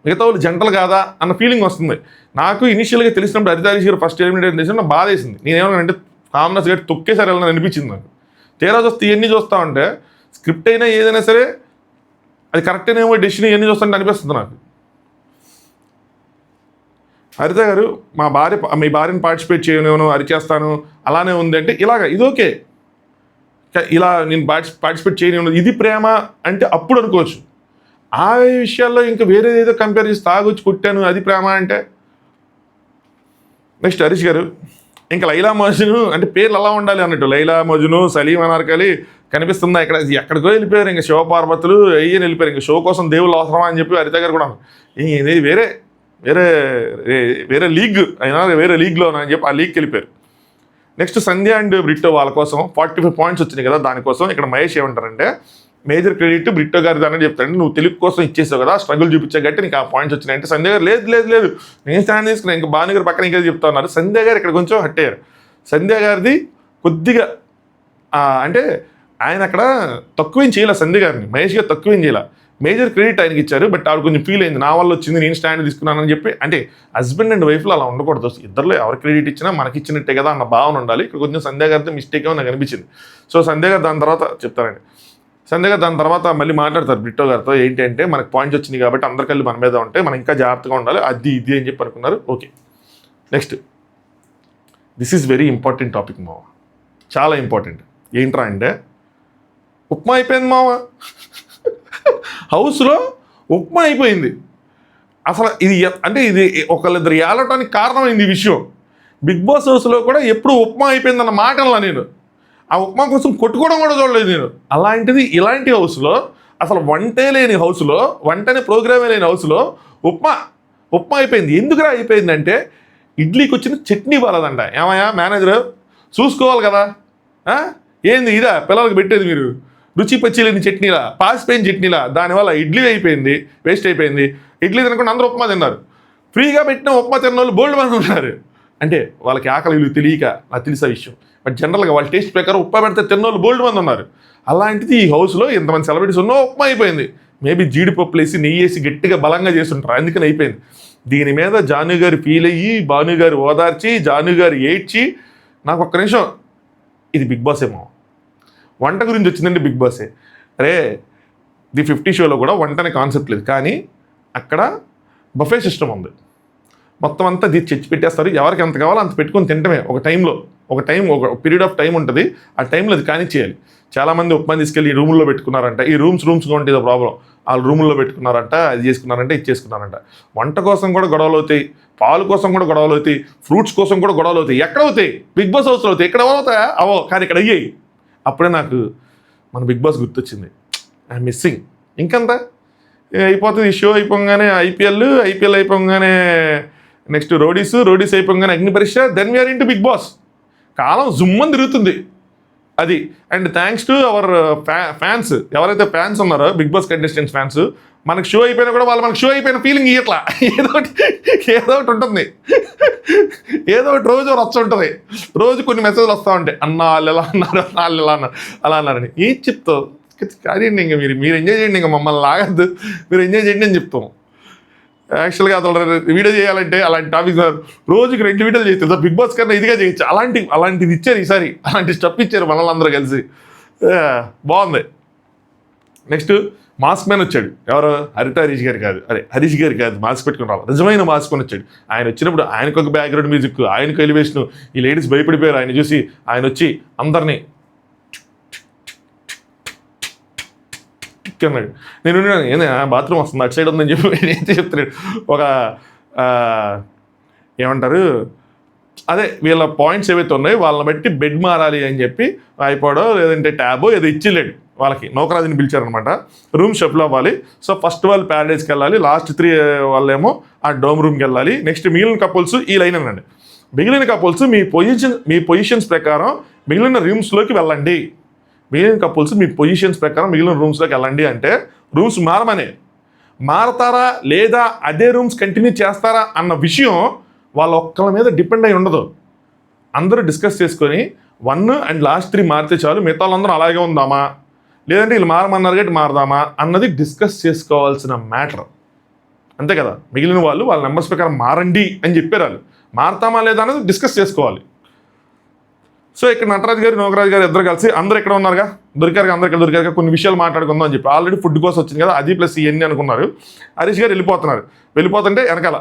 మిగతా వాళ్ళు జంటలు కాదా అన్న ఫీలింగ్ వస్తుంది నాకు. ఇనిషియల్గా తెలిసినప్పుడు హరిత హరీష్ గారు ఫస్ట్ ఎలిమినేట్ చేసిన నాకు బాధ వేసింది. నేనేమన్నా కామనస్ గట్టి తొక్కేసారి వెళ్ళని అనిపించింది నాకు. తేరా చూస్తే ఇవన్నీ చూస్తా ఉంటే స్క్రిప్ట్ అయినా ఏదైనా సరే అది కరెక్ట్ అయినేమో డెసిషన్ ఇవన్నీ చూస్తుంటే అనిపిస్తుంది నాకు. హరిత గారు మీ భార్యను పార్టిసిపేట్ చేయను అరిచేస్తాను అలానే ఉంది అంటే ఇలాగ ఇది ఓకే, ఇలా నేను పార్టిసిపేట్ చేయని, ఇది ప్రేమ అంటే అప్పుడు అనుకోవచ్చు. ఆ విషయాల్లో ఇంకా వేరే ఏదో కంపేర్ చేసి తాగొచ్చి కొట్టాను అది ప్రేమ అంటే. నెక్స్ట్ హరీష్ గారు, ఇంకా లైలా మజ్ను అంటే పేర్లు అలా ఉండాలి అన్నట్టు. లైలా మజ్ను, సలీం అనార్కలి కనిపిస్తుందా ఇక్కడ, ఎక్కడికో వెళ్ళిపోయారు. ఇంకా శివపార్వతులు అయ్యని వెళ్ళిపోయారు. ఇంకా షో కోసం దేవుళ్ళు అవసరమా అని చెప్పి హరిత గారు కూడా ఇది వేరే వేరే వేరే లీగ్ అయినా వేరే లీగ్లో అని చెప్పి ఆ లీగ్కి వెళ్ళిపోయారు. నెక్స్ట్ సంధ్య అండ్ బ్రిట్టో వాళ్ళ కోసం 45 పాయింట్స్ వచ్చినాయి కదా, దానికోసం ఇక్కడ మహేష్ ఏమంటారంటే మేజర్ క్రెడిట్ బ్రిట్టో గారి దాన్ని చెప్తాడు. నువ్వు తెలుగు కోసం ఇచ్చేసావు కదా, స్ట్రగుల్ చూపించా గట్టి నీకు ఆ పాయింట్స్ వచ్చినాయి అంటే సంధ్య గారు లేదు నేను స్టాండ్ తీసుకున్నాను, ఇంకా భాను గారు పక్కన ఇంకా చెప్తా ఉన్నారు. సంధ్య గారు ఇక్కడ కొంచెం హట్ అయ్యారు. సంధ్య గారిది కొద్దిగా అంటే ఆయన అక్కడ తక్కువేం చేయాల, సంధ్య గారిని మహేష్ గారు తక్కువేం చేయాల, మేజర్ క్రెడిట్ ఆయనకి ఇచ్చారు. బట్ ఆవిడ కొంచెం ఫీల్ అయింది, నా వల్ల వచ్చింది, నేను స్టాండ్ తీసుకున్నానని చెప్పి. అంటే హస్బెండ్ అండ్ వైఫ్లో అలా ఉండకూడదు, ఇద్దరులో ఎవరు క్రెడిట్ ఇచ్చినా మనకి ఇచ్చినట్టే కదా అన్న భావన ఉండాలి. ఇక్కడ కొంచెం సంధ్య గారితో మిస్టేక్ ఏమో నాకు అనిపించింది. సో సంధ్య గారు దాని తర్వాత చెప్తారండి, సంధ్య గారు దాని తర్వాత మళ్ళీ మాట్లాడతారు బ్రిట్టో గారితో. ఏంటి అంటే మనకు పాయింట్స్ వచ్చినాయి కాబట్టి అందరి కళ్ళు మన మీద ఉంటే మనం ఇంకా జాగ్రత్తగా ఉండాలి, అది ఇది అని చెప్పి అనుకున్నారు. Okay, next this is very important topic మావ, చాలా ఇంపార్టెంట్. ఏంట్రా అంటే ఉప్మా అయిపోయింది మావ, హౌస్లో ఉప్మా అయిపోయింది. అసలు ఇది అంటే ఇది ఒకళ్ళిద్దరు ఏలటానికి కారణమైంది ఈ విషయం. బిగ్ బాస్ హౌస్లో కూడా ఎప్పుడు ఉప్మా అయిపోయిందన్న మాటలా నేను ఆ ఉప్మా కోసం కొట్టుకోవడం కూడా చూడలేదు నేను. అలాంటిది ఇలాంటి హౌస్లో, అసలు వంటే లేని హౌస్లో, వంటనే ప్రోగ్రామే లేని హౌస్లో ఉప్మా అయిపోయింది. ఎందుకురా అయిపోయిందంటే ఇడ్లీకి వచ్చిన చట్నీ బాలేదంట. ఏమయ్యా మేనేజర్ చూసుకోవాలి కదా, ఏంది ఇదా పిల్లలకు పెట్టేది మీరు, రుచి పచ్చి లేని చట్నీలా, పాసిపోయిన చట్నీలా, దానివల్ల ఇడ్లీ అయిపోయింది, వేస్ట్ అయిపోయింది. ఇడ్లీ తినకుండా అందరూ ఉప్మా తిన్నారు. ఫ్రీగా పెట్టిన ఉప్మా తిన్న వాళ్ళు బోల్డ్ మంది ఉన్నారు. అంటే వాళ్ళకి ఆకలి తెలియక నాకు తెలిసే విషయం, బట్ జనరల్గా వాళ్ళ టేస్ట్ ప్రకారం ఉప్మా పెడితే తిన్నోళ్ళు బోల్డ్ మంది ఉన్నారు. అలాంటిది ఈ హౌస్లో ఎంతమంది సెలబ్రిటీస్ ఉన్నో ఉప్మా అయిపోయింది. మేబీ జీడిపప్పులు వేసి నెయ్యి వేసి గట్టిగా బలంగా చేస్తుంటారు, అందుకని అయిపోయింది. దీని మీద జాను గారు ఫీల్ అయ్యి, భాను గారు ఓదార్చి, జాను గారు ఏడ్చి, నాకు ఒక్క నిమిషం ఇది బిగ్ బాస్ ఏమో, వంట గురించి వచ్చిందంటే బిగ్ బాసే. అరే ది 50 షోలో కూడా వంట అనే కాన్సెప్ట్ లేదు, కానీ అక్కడ బఫే సిస్టమ్ ఉంది. మొత్తం అంతా తెచ్చి పెట్టేస్తారు, ఎవరికి ఎంత కావాలో అంత పెట్టుకొని తింటమే. ఒక పీరియడ్ ఆఫ్ టైం ఉంటుంది, ఆ టైంలో అది కానీ చేయాలి. చాలామంది ఉప్మా తీసుకెళ్ళి ఈ రూముల్లో పెట్టుకున్నారంట, ఈ రూమ్స్గా ఉంటుంది ప్రాబ్లం, వాళ్ళు రూముల్లో పెట్టుకున్నారంట, అది చేసుకున్నారంట, ఇది చేసుకున్నారంట. వంట కోసం కూడా గొడవలు అవుతాయి, పాలు కోసం కూడా గొడవలు అవుతాయి, ఫ్రూట్స్ కోసం కూడా గొడవలు అవుతాయి. ఎక్కడ అవుతాయి? బిగ్ బాస్ హౌస్లో అవుతాయి. ఎక్కడ అవుతాయా? అవో, కానీ ఇక్కడ అయ్యాయి. అప్పుడే నాకు మన బిగ్ బాస్ గుర్తొచ్చింది, ఐఎమ్ మిస్సింగ్. ఇంకంత అయిపోతుంది ఈ షో అయిపోగానే ఐపీఎల్ అయిపోగానే నెక్స్ట్ రోడీస్ అయిపోగానే Agni Pariksha, then we're into Bigg Boss. కాలం జుమ్మని తిరుగుతుంది అది. And thanks to our fans, ఎవరైతే ఫ్యాన్స్ ఉన్నారో బిగ్ బాస్ కంటెస్టెంట్స్ ఫ్యాన్స్, మనకు షో అయిపోయినా కూడా వాళ్ళు మనకు షో అయిపోయిన ఫీలింగ్ ఇట్లా ఏదో ఒకటి ఉంటుంది, ఏదో ఒకటి రోజు రచ్చ ఉంటుంది, రోజు కొన్ని మెసేజ్లు వస్తూ ఉంటాయి, అన్న వాళ్ళు ఎలా అన్నారు, వాళ్ళు ఎలా అన్నారు, అలా అన్నారని. ఏం చెప్తావు? కానీ ఇంకా మీరు ఎంజాయ్ చేయండి, ఇంకా మమ్మల్ని లాగద్దు, మీరు ఎంజాయ్ చేయండి అని చెప్తాం. యాక్చువల్గా అసలు వీడియో చేయాలంటే అలాంటి టాపిక్ రోజుకి 2 వీడియోలు చేస్తారు, బిగ్ బాస్ కన్నా ఇదిగా చేయొచ్చు. అలాంటిది ఇచ్చారు ఈసారి, అలాంటి స్టెప్ ఇచ్చారు మనల్ని అందరూ కలిసి, బాగుంది. నెక్స్ట్ మాస్క్ మ్యాన్ వచ్చాడు. ఎవరు? హరీష్ గారు కాదు, మాస్క్ పెట్టుకుని రావాలి, నిజమైన మాస్క్ కొని వచ్చాడు. ఆయన వచ్చినప్పుడు ఆయనకు ఒక బ్యాక్గ్రౌండ్ మ్యూజిక్, ఆయనకు ఎలివేషన్, ఈ లేడీస్ భయపడిపోయారు ఆయన చూసి. ఆయన వచ్చి అందరినీ అన్నాడు. నేను ఏంది బాత్రూమ్ వస్తుంది అటు సైడ్ ఉందని చెప్పి నేనైతే చెప్తున్నాడు. ఒక ఏమంటారు, అదే వీళ్ళ పాయింట్స్ ఏవైతే ఉన్నాయో వాళ్ళని బట్టి బెడ్ మారాలి అని చెప్పి ఐపాడో లేదంటే ట్యాబో ఏదో ఇచ్చిలేడు వాళ్ళకి. నౌకరాజుని పిలిచారనమాట, రూమ్ షఫుల్ అవ్వాలి. సో ఫస్ట్ వాళ్ళు ప్యారడైజ్కి వెళ్ళాలి, లాస్ట్ 3 వాళ్ళేమో ఆ డోమ్ రూమ్కి వెళ్ళాలి. నెక్స్ట్ మిగిలిన కపుల్స్ ఈ లైన్ అనండి, మిగిలిన కపుల్స్ మీ పొజిషన్స్ ప్రకారం మిగిలిన రూమ్స్లోకి వెళ్ళండి. మిగిలిన కపుల్స్ మీ పొజిషన్స్ ప్రకారం మిగిలిన రూమ్స్లోకి వెళ్ళండి అంటే రూమ్స్ మారతారా లేదా అదే రూమ్స్ కంటిన్యూ చేస్తారా అన్న విషయం వాళ్ళ ఒక్కళ్ళ మీద డిపెండ్ అయి ఉండదు. అందరూ డిస్కస్ చేసుకొని 1 అండ్ లాస్ట్ 3 మారితే చాలు, మిగతా వాళ్ళందరూ అలాగే ఉందామా లేదంటే వీళ్ళు మారమన్నారు కాబట్టి మారదామా అన్నది డిస్కస్ చేసుకోవాల్సిన మ్యాటర్, అంతే కదా. మిగిలిన వాళ్ళు వాళ్ళ నెంబర్స్ ప్రకారం మారండి అని చెప్పారు, వాళ్ళు మారతామా లేదా అన్నది డిస్కస్ చేసుకోవాలి. సో ఇక్కడ నటరాజు గారు నోకరాజు గారు ఇద్దరు కలిసి అందరూ ఎక్కడ ఉన్నారుగా, దొరికారుగా కొన్ని విషయాలు మాట్లాడుకుందాం అని చెప్పి ఆల్రెడీ ఫుడ్ కోసం వచ్చింది కదా, అది ప్లస్ ఇవన్నీ అనుకున్నారు. హరీష్ గారు వెళ్ళిపోతుంటే వెనకాల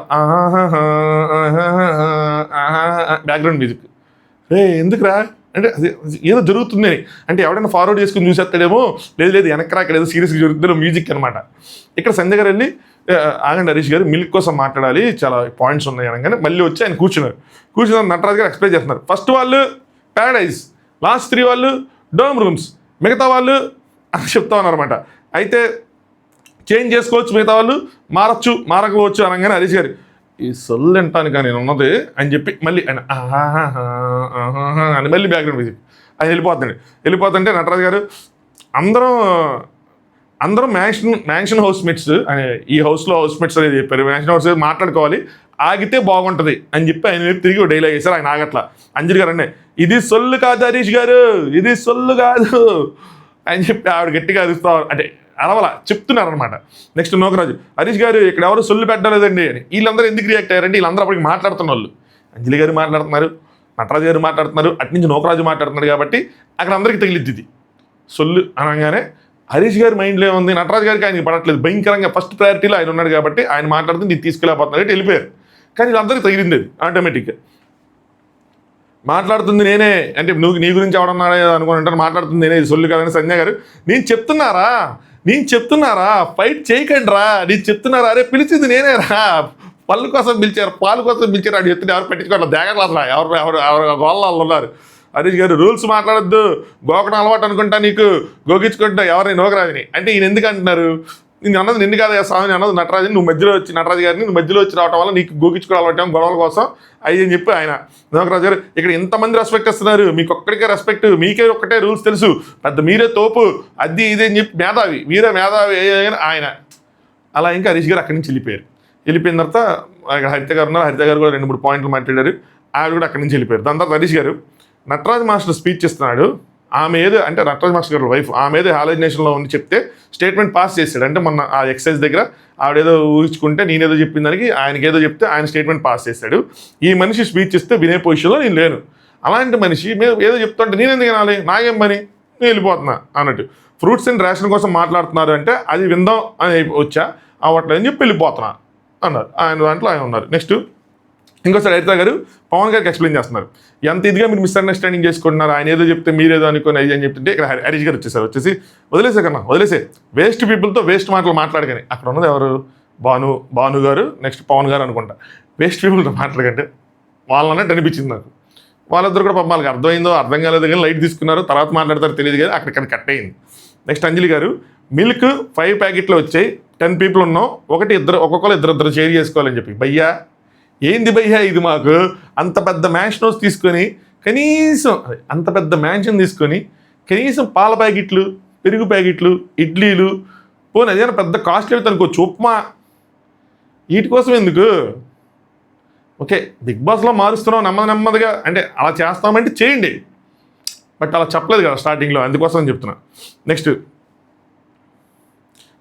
బ్యాక్గ్రౌండ్ మ్యూజిక్. ఎందుకురా అంటే అది ఏదో జరుగుతుంది అని, అంటే ఎవడైనా ఫార్వర్డ్ చేసుకుని చూసేస్తాడేమో, లేదు వెనక్కి ఇక్కడ ఏదో సీరియస్గా జరుగుతుందో మ్యూజిక్ అనమాట. ఇక్కడ సంజయ్ గారు వెళ్ళి ఆగండి హరీష్ గారు మిల్క్ కోసం మాట్లాడాలి, చాలా పాయింట్స్ ఉన్నాయి అనగానే మళ్ళీ వచ్చి ఆయన కూర్చున్నారు. నటరాజు గారు ఎక్స్ప్లెయిన్ చేస్తున్నారు. ఫస్ట్ వాళ్ళు ప్యారడైజ్, లాస్ట్ 3 వాళ్ళు డోమ్ రూమ్స్, మిగతా వాళ్ళు అని చెప్తా ఉన్నారన్నమాట. అయితే చేంజ్ చేసుకోవచ్చు, మిగతా వాళ్ళు మారకపోవచ్చు అనగానే హరీష్ గారు ఈ సొల్లు అంటానుక నేను ఉన్నది అని చెప్పి మళ్ళీ ఆయన అని మళ్ళీ బ్యాక్గ్రౌండ్ మ్యూజిక్ ఆయన వెళ్ళిపోతుంటే నటరాజు గారు అందరం మ్యాన్షన్ హౌస్మేట్స్ అనే ఈ హౌస్లో హౌస్మేట్స్ అనేది చెప్పారు, మ్యాన్షన్ హౌస్ మాట్లాడుకోవాలి, ఆగితే బాగుంటుంది అని చెప్పి ఆయన తిరిగి డైలాగ్ వేశారు. ఆయన ఆగట్ల. అంజలి గారు అంటే ఇది సొల్లు కాదు హరీష్ గారు, ఇది సొల్లు కాదు అని చెప్పి ఆవిడ గట్టిగా అరుస్తా అంటే అరవలా చెప్తున్నారనమాట. నెక్స్ట్ నోకరాజు హరీష్ గారు ఇక్కడ ఎవరు సొల్లు పెట్టలేదండి అని. వీళ్ళందరూ ఎందుకు రియాక్ట్ అయ్యారంటే వీళ్ళందరూ అప్పటికి మాట్లాడుతున్న వాళ్ళు, అంజలి గారు మాట్లాడుతున్నారు, నటరాజు గారు మాట్లాడుతున్నారు, అట్నుంచి నోకరాజు మాట్లాడుతున్నారు కాబట్టి అక్కడ అందరికీ తగిలిద్ది ఇది సొల్లు అనగానే హరీష్ గారి మైండ్లో ఏముంది, నటరాజు గారికి ఆయనకి పడట్లేదు, భయంకరంగా ఫస్ట్ ప్రయారిటీలో ఆయన ఉన్నాడు కాబట్టి ఆయన మాట్లాడుతూ నేను తీసుకెళ్ళిపోతున్నాడు వెళ్ళిపోయారు. కానీ వీళ్ళందరికీ తగిలింది అది ఆటోమేటిక్గా. మాట్లాడుతుంది నేనే అంటే నువ్వు నీ గురించి ఎవడన్నాడే అనుకుని అంటారు, మాట్లాడుతుంది నేనే సొల్లు కదని సంజయ్ గారు నేను చెప్తున్నారా ఫైట్ చేయకండి రా, నేను చెప్తున్నారా అరే పిలిచింది నేనే రా, పళ్ళు కోసం పిలిచారు, పాలు కోసం పిలిచారు అని చెప్తుంటే ఎవరు పెట్టించుకోవట్లేదు, దేగట్లు అసలు ఎవరు వాళ్ళు ఉన్నారు. హరీష్ గారు రూల్స్ మాట్లాడద్దు, గోకడం అలవాటు అనుకుంటా నీకు, గోకించుకుంటా ఎవరిని నోకరాజుని అంటే ఈయన ఎందుకు అంటున్నారు, నేను అన్నది నిన్ను కాదు స్వామిని అన్నది నటరాజు, నటరాజు గారిని నువ్వు మధ్యలో వచ్చి రావడం వల్ల నీకు గోకించుకోవడం అలవాటు గొడవల కోసం అయ్యి అని చెప్పి ఆయన నోకరాజు గారు ఇక్కడ ఎంతమంది రెస్పెక్ట్ ఇస్తున్నారు, మీకు ఒక్కడికే రెస్పెక్ట్, మీకే ఒక్కటే రూల్స్ తెలుసు, పెద్ద మీరే తోపు అది ఇది అని చెప్పి మీరే మేధావి ఆయన అలా. ఇంకా హరీష్ గారు అక్కడి నుంచి వెళ్ళిపోయిన తర్వాత హరిత గారు ఉన్నారు, హరిత గారు కూడా 2-3 పాయింట్లు మాట్లాడారు, ఆవిడ కూడా అక్కడి నుంచి వెళ్ళిపోయారు. దాని తర్వాత హరీష్ గారు నటరాజ్ మాస్టర్ స్పీచ్ ఇస్తున్నాడు, ఆమె ఏదో అంటే నటరాజ్ మాస్టర్ గారు వైఫ్ ఆమె ఏదో హాలైజేషన్లో ఉండి చెప్తే స్టేట్మెంట్ పాస్ చేశాడు. అంటే మొన్న ఆ ఎక్సైజ్ దగ్గర ఆవిడేదో ఊహించుకుంటే నేనేదో చెప్పిన దానికి ఆయనకి ఏదో చెప్తే ఆయన స్టేట్మెంట్ పాస్ చేశాడు. ఈ మనిషి స్పీచ్ ఇస్తే వినే పొజిషన్లో నేను లేను, అలాంటి మనిషి మేము ఏదో చెప్తుంటే నేను ఎందుకు వినాలి, నాకేం పని, నేను వెళ్ళిపోతున్నా అన్నట్టు. ఫ్రూట్స్ అండ్ రేషన్ కోసం మాట్లాడుతున్నారు అంటే అది విందాం అని వచ్చా అవ్వట్లేదని చెప్పి వెళ్ళిపోతున్నా అన్నారు. ఆయన దాంట్లో ఆయన ఉన్నారు. నెక్స్ట్ ఇంకోసారి హరిత గారు పవన్ గారికి ఎక్స్ప్లెయిన్ చేస్తున్నారు, ఎంత ఇదిగా మీరు మిస్అండర్స్టాండింగ్ చేసుకుంటున్నారు, ఆయన ఏదో చెప్తే మీరేదో అనుకుని అది అని చెప్తుంటే ఇక్కడ హరీష్ గారు వచ్చేసి వదిలేసే వేస్ట్ పీపుల్తో వేస్ట్ మాటలు మాట్లాడగానే అక్కడ ఉన్నది ఎవరు, భాను గారు నెక్స్ట్ పవన్ గారు అనుకుంటా, వేస్ట్ పీపుల్తో మాట్లాడకంటే వాళ్ళన్నట్టు అనిపించింది నాకు. వాళ్ళిద్దరు కూడా పాపం వాళ్ళకి అర్థమైందో అర్థం కాలేదు కానీ లైట్ తీసుకున్నారు, తర్వాత మాట్లాడతారో తెలియదు కానీ అక్కడ కట్ అయింది. నెక్స్ట్ అంజలి గారు మిల్క్ 5 ప్యాకెట్లు వచ్చాయి, 10 పీపుల్ ఉన్నాం, ఒక్కొక్కరు ఇద్దరు షేర్ చేసుకోవాలని చెప్పి. భయ్యా ఏంది భయ్యా ఇది, మాకు అంత పెద్ద మ్యాన్షన్ హౌస్ తీసుకొని కనీసం పాల ప్యాకెట్లు, పెరుగు ప్యాకెట్లు, ఇడ్లీలు పోనీ అదేనా పెద్ద కాస్ట్లీ అనుకోవచ్చు, ఉప్మా, వీటి కోసం ఎందుకు? ఓకే బిగ్ బాస్లో మారుస్తున్నాం నెమ్మదిగా అంటే అలా చేస్తామంటే చేయండి, బట్ అలా చెప్పలేదు కదా స్టార్టింగ్లో, అందుకోసం అని చెప్తున్నా. నెక్స్ట్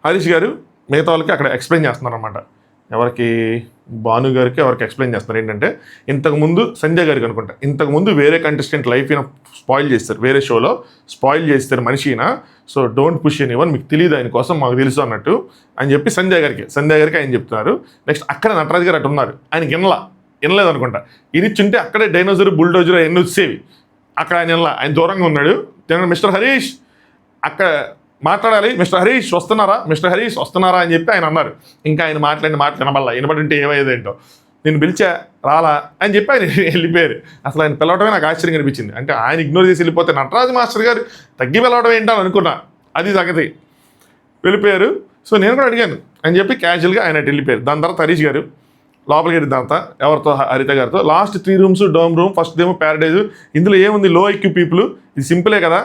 హరీష్ గారు మిగతా వాళ్ళకి అక్కడ ఎక్స్ప్లెయిన్ చేస్తున్నారు అనమాట, ఎవరికి భాను గారికి ఎవరికి ఎక్స్ప్లెయిన్ చేస్తున్నారు ఏంటంటే ఇంతకుముందు సంజయ్ గారికి అనుకుంటా, ఇంతకుముందు వేరే కంటెస్టెంట్ లైఫ్ స్పాయిల్ చేస్తారు, వేరే షోలో స్పాయిల్ చేస్తారు మనిషినా, సో డోంట్ పుష్ ఎనీవన్, మీకు తెలియదు ఆయన కోసం మాకు తెలుసు అన్నట్టు అని చెప్పి సంజయ్ గారికి ఆయన చెప్తున్నారు. నెక్స్ట్ అక్కడ నటరాజు గారు అటు ఉన్నారు, ఆయనకి వినలేదు అనుకుంటా, ఇనిచ్చుంటే అక్కడే డైనోజర్ బుల్డోజర్ ఎన్ని వచ్చేవి, అక్కడ ఆయన దూరంగా ఉన్నాడు. మిస్టర్ హరీష్ అక్కడ మాట్లాడాలి, మిస్టర్ హరీష్ వస్తున్నారా అని చెప్పి ఆయన అన్నారు. ఇంకా ఆయన వినబడింటే ఏమయ్యేదేంటో, నేను పిలిచా రాలా అని చెప్పి ఆయన వెళ్ళిపోయారు. అసలు ఆయన పిలవడమే నాకు ఆశ్చర్యం అనిపించింది, అంటే ఆయన ఇగ్నోర్ చేసి వెళ్ళిపోతే నటరాజు మాస్టర్ గారు తగ్గి పిలవడం ఏంటని అనుకున్నా, అది సంగతి వెళ్ళిపోయారు. సో నేను కూడా అడిగాను అని చెప్పి క్యాజువల్గా ఆయన వెళ్ళిపోయారు. దాని తర్వాత హరీష్ గారు లోపలికి వెళ్ళిన తర్వాత ఎవరితో, హరిత గారితో last 3 rooms dome room, first ఏమో ప్యారడైజ్, ఇందులో ఏముంది లో ఐక్యూ పీపుల్, ఇది సింపులే కదా,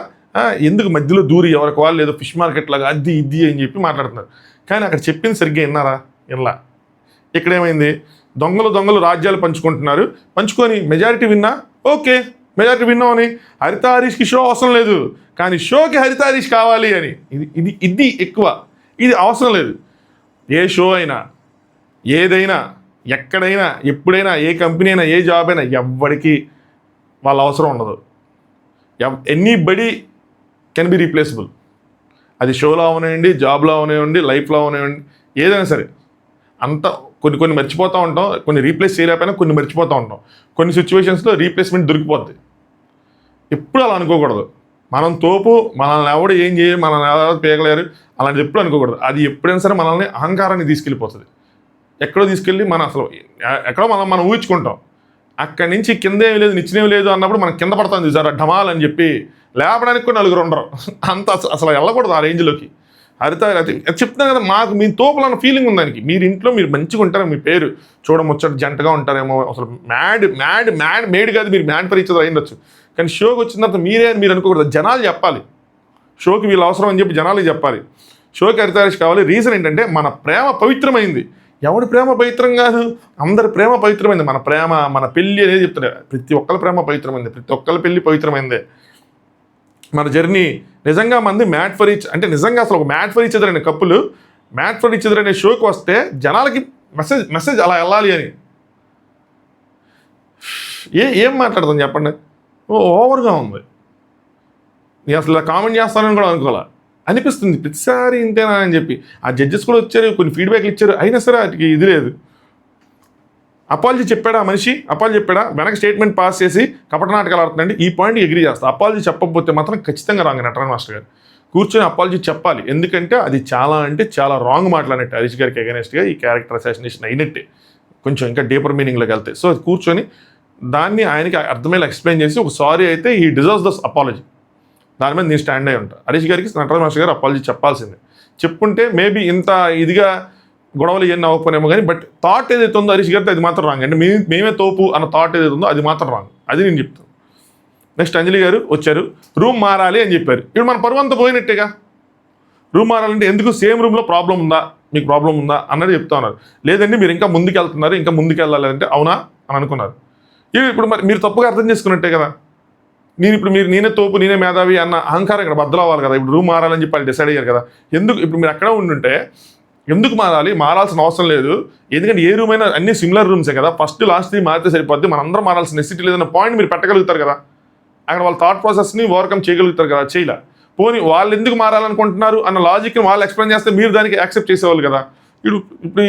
ఎందుకు మధ్యలో దూరి ఎవరికి వాళ్ళు ఏదో ఫిష్ మార్కెట్ లాగా అది ఇది అని చెప్పి మాట్లాడుతున్నారు. కానీ అక్కడ చెప్పింది సరిగ్గా వినలా. ఇక్కడేమైంది, దొంగలు రాజ్యాలు పంచుకొని మెజారిటీ విన్నా, ఓకే మెజారిటీ విన్నామని హరిత హరీష్కి షో అవసరం లేదు, కానీ షోకి హరిత హరీష్ కావాలి అని ఇది ఎక్కువ, ఇది అవసరం లేదు. ఏ షో అయినా ఏదైనా ఎక్కడైనా ఎప్పుడైనా ఏ కంపెనీ అయినా ఏ జాబ్ అయినా ఎవ్వడికి వాళ్ళ అవసరం ఉండదు. ఎనీబడి కెన్ బి రీప్లేసబుల్, అది షోలో అవనివ్వండి, జాబ్లో అవనివ్వండి, లైఫ్లో అవనివ్వండి, ఏదైనా సరే. అంత కొన్ని మర్చిపోతూ ఉంటాం, కొన్ని రీప్లేస్ చేయలేకపోయినా కొన్ని మర్చిపోతూ ఉంటాం, కొన్ని సిచ్యువేషన్స్లో రీప్లేస్మెంట్ దొరికిపోద్ది. ఎప్పుడు అలా అనుకోకూడదు. మనం తోపు, మనల్ని ఎవడు ఏం చేయాలి, మనల్ని ఎవరు పీకలేరు అలాంటిది ఎప్పుడు అనుకోకూడదు. అది ఎప్పుడైనా సరే మనల్ని అహంకారాన్ని తీసుకెళ్ళిపోతుంది. ఎక్కడో తీసుకెళ్ళి మనం అసలు ఎక్కడో మనం ఊహించుకుంటాం. అక్కడి నుంచి కింద ఏమి లేదు నిచ్చినేమి లేదు అన్నప్పుడు మనం కింద పడతాం చూసారా ఢమాల్ అని చెప్పి, లేపడానికి కూడా నలుగురు ఉండరు. అంత అసలు వెళ్ళకూడదు ఆ రేంజ్లోకి. అది చెప్తాను కదా, మాకు మీ తోపులు అన్న ఫీలింగ్ ఉంది దానికి. మీరు ఇంట్లో మీరు మంచిగా ఉంటారు, మీ పేరు చూడముచ్చట జంటగా ఉంటారేమో, అసలు మేడ్ కాదు, మీరు మ్యాడ్ పరిచయం అయిండొచ్చు. కానీ షోకి వచ్చిన తర్వాత మీరే అని మీరు అనుకోకూడదు. జనాలు చెప్పాలి, షోకి వీళ్ళు అవసరం అని చెప్పి జనాలు చెప్పాలి. షోకి హరితారేష్ కావాలి. రీజన్ ఏంటంటే మన ప్రేమ పవిత్రమైంది. ఎవడి ప్రేమ పవిత్రం కాదు, అందరి ప్రేమ పవిత్రమైంది. మన ప్రేమ, మన పెళ్ళి అనేది చెప్తాడు. ప్రతి ఒక్కరి ప్రేమ పవిత్రమైంది, ప్రతి ఒక్కరి పెళ్ళి పవిత్రమైందే. మన జర్నీ నిజంగా మంది మ్యాట్ ఫర్ ఈచ్ అంటే నిజంగా అసలు ఒక మ్యాట్ ఫర్ ఈచ్ అదర్ అనే కప్పులు మ్యాట్ ఫర్ ఈచ్ అదర్ అనే షోకి వస్తే జనాలకి మెసేజ్ అలా వెళ్ళాలి అని ఏం మాట్లాడతాను చెప్పండి. ఓవర్గా ఉంది. నేను అసలు కామెంట్ చేస్తానని కూడా అనుకోవాలా అనిపిస్తుంది ప్రతిసారి ఇంతేనా అని చెప్పి. ఆ జడ్జెస్ కూడా వచ్చారు, కొన్ని ఫీడ్బ్యాక్లు ఇచ్చారు, అయినా సరే వాటికి ఇది లేదు. అపాలజీ చెప్పాడా మనిషి, అపాలజీ చెప్పాడా, వెనక స్టేట్మెంట్ పాస్ చేసి కపట నాటకాలు ఆడుతుందండి. ఈ పాయింట్ ఎగ్రీ చేస్తా. అపాలజీ చెప్పకపోతే మాత్రం ఖచ్చితంగా రాంగ్. నటరాజ్ మాస్టర్ గారు కూర్చొని అపాలజీ చెప్పాలి. ఎందుకంటే అది చాలా అంటే చాలా రాంగ్ మాట్లాడినట్టు హరీష్ గారికి అగెనెస్ట్గా ఈ క్యారెక్టర్ అసాసినేషన్ అయినట్టే, కొంచెం ఇంకా డీపర్ మీనింగ్లోకి వెళ్తే. సో అది కూర్చొని దాన్ని ఆయనకి అర్థమయ్యేలా ఎక్స్ప్లెయిన్ చేసి ఒక సారీ అయితే హీ డిజర్వ్స్ దస్ అపాలజీ, దాని మీద నేను స్టాండ్ అయి ఉంటాను. హరీష్ గారికి నటరాజ్ మాస్టర్ గారు అపాలజీ చెప్పాల్సిందే. చెప్పుంటే మేబీ ఇంత ఇదిగా గొడవలు ఇవన్నీ అవ్వకపోనేమో కానీ, బట్ థాట్ ఏదైతే ఉందో హరీష్ గారితో అది మాత్రం రాంగ్. అంటే మేమే తోపు అన్న థాట్ ఏదైతే ఉందో అది మాత్రం రాంగ్. అది నేను చెప్తాను. నెక్స్ట్ అంజలి గారు వచ్చారు, రూమ్ మారాలి అని చెప్పారు. ఇప్పుడు మన పరువంతా పోయినట్టేగా. రూమ్ మారాలంటే ఎందుకు, సేమ్ రూమ్లో ప్రాబ్లం ఉందా, మీకు ప్రాబ్లం ఉందా అన్నది చెప్తా ఉన్నారు. లేదండి మీరు ఇంకా ముందుకు వెళ్తున్నారు, ఇంకా ముందుకు వెళ్ళాలి అంటే అవునా అని అనుకున్నారు. ఇప్పుడు మరి మీరు తప్పుగా అర్థం చేసుకున్నట్టే కదా. నేనే తోపు నేనే మేధావి అన్న అహంకారం ఇక్కడ బద్దలవ్వాలి కదా. ఇప్పుడు రూమ్ మారాలని చెప్పి వాళ్ళు డిసైడ్ అయ్యారు కదా. ఎందుకు ఇప్పుడు మీరు అక్కడ ఉండుంటే ఎందుకు మారాలి, మారాల్సిన అవసరం లేదు. ఎందుకంటే ఏ రూమ్ అయినా అన్ని సిమిలర్ రూమ్సే కదా, ఫస్ట్ లాస్ట్ మారితే సరిపోద్ది, మనందరం మారాల్సిన నెసిటీ లేదన్న పాయింట్ మీరు పెట్టగలుగుతారు కదా. అక్కడ వాళ్ళ థాట్ ప్రాసెస్ని ఓవర్కమ్ చేయగలుగుతారు కదా. చేయలే. పోనీ వాళ్ళు ఎందుకు మారాలనుకుంటున్నారు అన్న లాజిక్ని వాళ్ళు ఎక్స్ప్లెయిన్ చేస్తే మీరు దానికి యాక్సెప్ట్ చేసేవాళ్ళు కదా.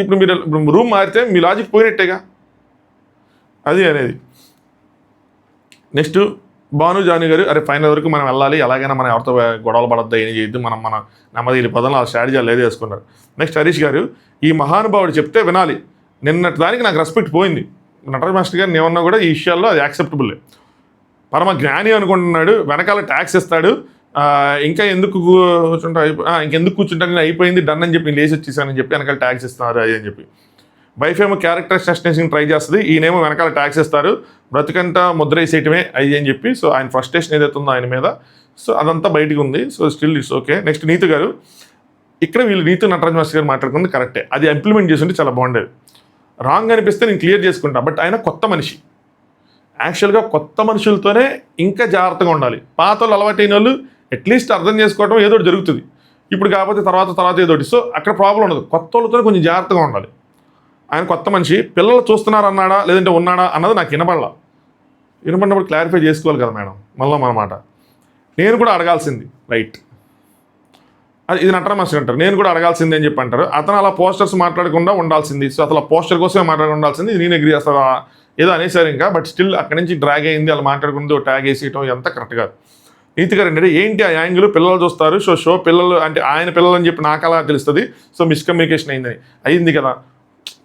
ఇప్పుడు మీరు రూమ్ మారితే మీ లాజిక్ పోయినట్టేగా. అది అనేది. నెక్స్ట్ భానుజాని గారు, అరే ఫైనల్ వరకు మనం వెళ్ళాలి, ఎలాగైనా మనం ఎవరితో గొడవలు పడద్దా, ఏం చేయొద్దు, మన నెమ్మది పదంలో ఆ స్ట్రాటజీ లేదు వేసుకున్నారు. నెక్స్ట్ హరీష్ గారు, ఈ మహానుభావుడు చెప్తే వినాలి. నిన్నటి దానికి నాకు రెస్పెక్ట్ పోయింది. నటరాజ్ మాస్టర్ గారిని ఏమన్నా కూడా ఈ విషయాల్లో అది యాక్సెప్టబుల్. పరమ జ్ఞాని అనుకుంటున్నాడు, వెనకాల ట్యాక్స్ ఇస్తాడు, ఇంకా ఎందుకు ఇంకెందుకు కూర్చుంటా, నేను అయిపోయింది డన్ అని చెప్పి నేను లేచి వచ్చేసానని చెప్పి వెనకాల ట్యాక్స్ ఇస్తున్నారు అది అని చెప్పి. వైఫేమో క్యారెక్టర్ అసాసినేషన్ ట్రై చేస్తుంది, ఈయనేమో వెనకాల ట్యాక్స్ ఇస్తారు, బ్రతికంతా ముద్ర వేసేయటమే అయ్యి అని చెప్పి. సో ఆయన ఫ్రస్ట్రేషన్ ఏదైతే ఉందో ఆయన మీద, సో అదంతా బయటకు ఉంది. So still it's okay. Next Neetu గారు, ఇక్కడ వీళ్ళు నీతు నటరాజ్ మాస్టర్ గారు మాట్లాడుకుంది కరెక్టే, అది ఇంప్లిమెంట్ చేస్తుంటే చాలా బాగుండేది. రాంగ్ అనిపిస్తే నేను క్లియర్ చేసుకుంటా. బట్ ఆయన కొత్త మనిషి, యాక్చువల్గా కొత్త మనుషులతోనే ఇంకా జాగ్రత్తగా ఉండాలి. పాత వాళ్ళు అలవాటైన వాళ్ళు అట్లీస్ట్ అర్థం చేసుకోవడం ఏదో జరుగుతుంది. ఇప్పుడు కాకపోతే తర్వాత ఏదోటి. సో అక్కడ ప్రాబ్లం ఉండదు. కొత్త వాళ్ళతో కొంచెం జాగ్రత్తగా ఉండాలి. ఆయన కొత్త మనిషి, పిల్లలు చూస్తున్నారు అన్నాడా లేదంటే ఉన్నాడా అన్నది నాకు వినపడినప్పుడు క్లారిఫై చేసుకోవాలి కదా మేడం. మళ్ళీ మన మాట నేను కూడా అడగాల్సింది, రైట్, అది ఇది నటరాజ్ మాస్టర్ అంటారు, నేను కూడా అడగాల్సింది అని చెప్పి అంటారు. అతను అలా పోస్టర్స్ మాట్లాడకుండా ఉండాల్సింది. సో అసలు ఆ పోస్టర్ కోసమే మాట్లాడి ఉండాల్సింది. నేను అగ్రీ చేస్తా ఏదో అనేసారు ఇంకా, బట్ స్టిల్ అక్కడి నుంచి డ్రాగ్ అయింది. అలా మాట్లాడుకుంది ట్యాగ్ వేసేయటం ఎంత కరెక్ట్ కాదు. నీతి గారు అంటే ఏంటి ఆ యాంగిల్, పిల్లలు చూస్తారు, షో పిల్లలు అంటే ఆయన పిల్లలు అని చెప్పి నాకు అలా తెలుస్తుంది. సో మిస్కమ్యూనికేషన్ అయింది కదా,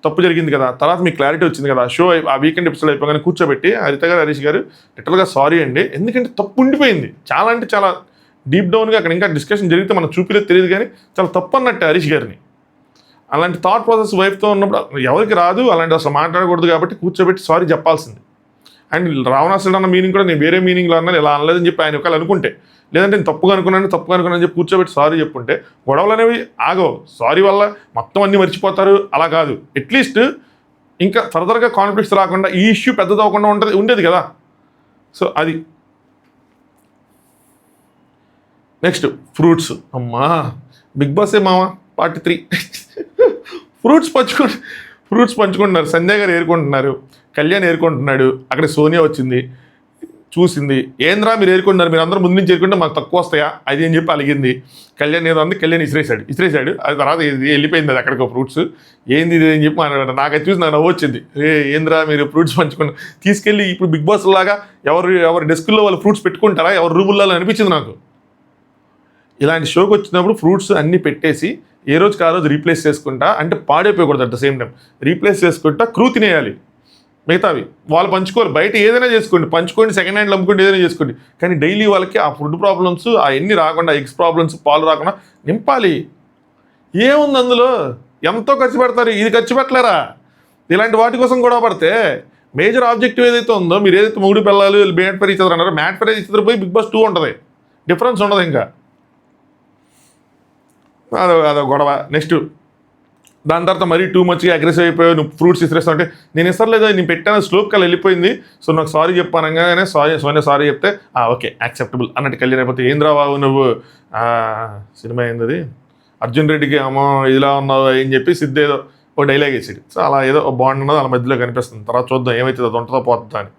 తప్పు జరిగింది కదా, తర్వాత మీకు క్లారిటీ వచ్చింది కదా. షో ఆ వీకెండ్ ఎపిసోడ్ అయిపోగానే కూర్చోబెట్టి హరిత గారు హరీష్ గారు లిటరల్గా సారీ అండి, ఎందుకంటే తప్పు ఉండిపోయింది చాలా, అంటే చాలా డీప్ డౌన్గా అక్కడ ఇంకా డిస్కషన్ జరిగితే మనం చూపిలేదు తెలియదు, కానీ చాలా తప్పు అన్నట్టు హరీష్ గారిని. అలాంటి థాట్ ప్రాసెస్ వైఫ్తో ఉన్నప్పుడు ఎవరికి రాదు, అలాంటి అసలు మాట్లాడకూడదు. కాబట్టి కూర్చోబెట్టి సారీ చెప్పాల్సింది. అండ్ రావణాసుడు అన్న మీనింగ్ కూడా నేను వేరే మీనింగ్లో అన్నాను, ఇలా అనలేదని చెప్పి ఆయన ఒకవేళ అనుకుంటే, లేదంటే నేను తప్పుగా అనుకున్నాను చెప్పి కూర్చోబెట్టి సారీ చెప్పుంటే గొడవలు అనేవి ఆగవు. సారీ వల్ల మొత్తం అన్నీ మర్చిపోతారు అలా కాదు. అట్లీస్ట్ ఇంకా ఫర్దర్గా కాన్ఫ్లిక్ట్స్ రాకుండా ఈ ఇష్యూ పెద్దదవ్వకుండా ఉండేది కదా. సో అది. Next fruits. అమ్మా బిగ్ బాసే మావా పార్ట్ 3 ఫ్రూట్స్ పంచుకుంటున్నారు. సంజయ్ గారు ఏరుకుంటున్నారు, కళ్యాణ్ ఏరుకుంటున్నాడు, అక్కడ సోనియా వచ్చింది. చూసింది. ఏంద్రా మీరు ఏరుకున్నారు, మీరు అందరూ ముందు నుంచి ఏరుకుంటే మాకు తక్కువ వస్తాయా అది అని చెప్పి అలిగింది. కళ్యాణ్ ఏదో అంది, కళ్యాణ్ ఇసిరేసాడు. అది తర్వాత వెళ్ళిపోయింది అది అక్కడికి ఫ్రూట్స్. ఏంది ఇది అని చెప్పి నాకైతే చూసి నాకు నవ్వు వచ్చింది. ఏంద్రా మీరు ఫ్రూట్స్ పంచుకున్నారు, తీసుకెళ్ళి ఇప్పుడు బిగ్ బాస్ లాగా ఎవరి డెస్కుల్లో వాళ్ళు ఫ్రూట్స్ పెట్టుకుంటారా, ఎవరు రూముల్లో అనిపించింది నాకు. ఇలాంటి షోకి వచ్చినప్పుడు ఫ్రూట్స్ అన్నీ పెట్టేసి ఏ రోజుకి ఆ రోజు రీప్లేస్ చేసుకుంటా, అంటే పాడైపోయకూడదు. At the same time replace చేసుకుంటా క్రూ తినేయాలి. మిగతావి వాళ్ళు పంచుకోవాలి, బయట ఏదైనా చేసుకోండి, పంచుకోండి, సెకండ్ హ్యాండ్లు అమ్ముకోండి, ఏదైనా చేసుకోండి. కానీ డైలీ వాళ్ళకి ఆ ఫుడ్ ప్రాబ్లమ్స్ అవన్నీ రాకుండా, ఎగ్స్ ప్రాబ్లమ్స్, పాలు రాకుండా నింపాలి. ఏముంది అందులో, ఎంతో ఖర్చు పెడతారు, ఇది ఖర్చు పెట్టలేరా? ఇలాంటి వాటి కోసం గొడవ పడితే మేజర్ ఆబ్జెక్టివ్ ఏదైతే ఉందో, మీరు ఏదైతే మూడు పిల్లలు మ్యాట్ ఫర్ ఈచ్ అదర్ అన్నారో, మ్యాట్ ఫర్ ఈచ్ అదర్ పోయి బిగ్ బాస్ 2 ఉంటుంది. డిఫరెన్స్ ఉండదు. ఇంకా అదో గొడవ. నెక్స్ట్ దాని తర్వాత మరీ టూ మచ్గా అగ్రెసివ్ అయిపోయావు, నువ్వు ఫ్రూట్స్ ఇస్తావు అంటే నేను ఇస్తలేదు, నేను పెట్టాను స్లోప్ కల్ వెళ్ళిపోయింది, సో నాకు సారీ చెప్పాను అనగానే సోనియా సారీ చెప్తే ఓకే యాక్సెప్టబుల్ అన్నట్టు కళ్యాణ్ అయిపోతే, ఏంద్రా బాబు నువ్వు సినిమా ఏంది అర్జున్ రెడ్డికి అమ్మో ఇలా ఉన్నావు అని చెప్పి సిద్ధు ఏదో ఓ డైలాగ్ వేసాడు. సో అలా ఏదో బాండ్ ఉన్నది వాళ్ళ మధ్యలో కనిపిస్తుంది. తర్వాత చూద్దాం ఏమవుతుందో, అది ఉంటుందో పోతుందా అని.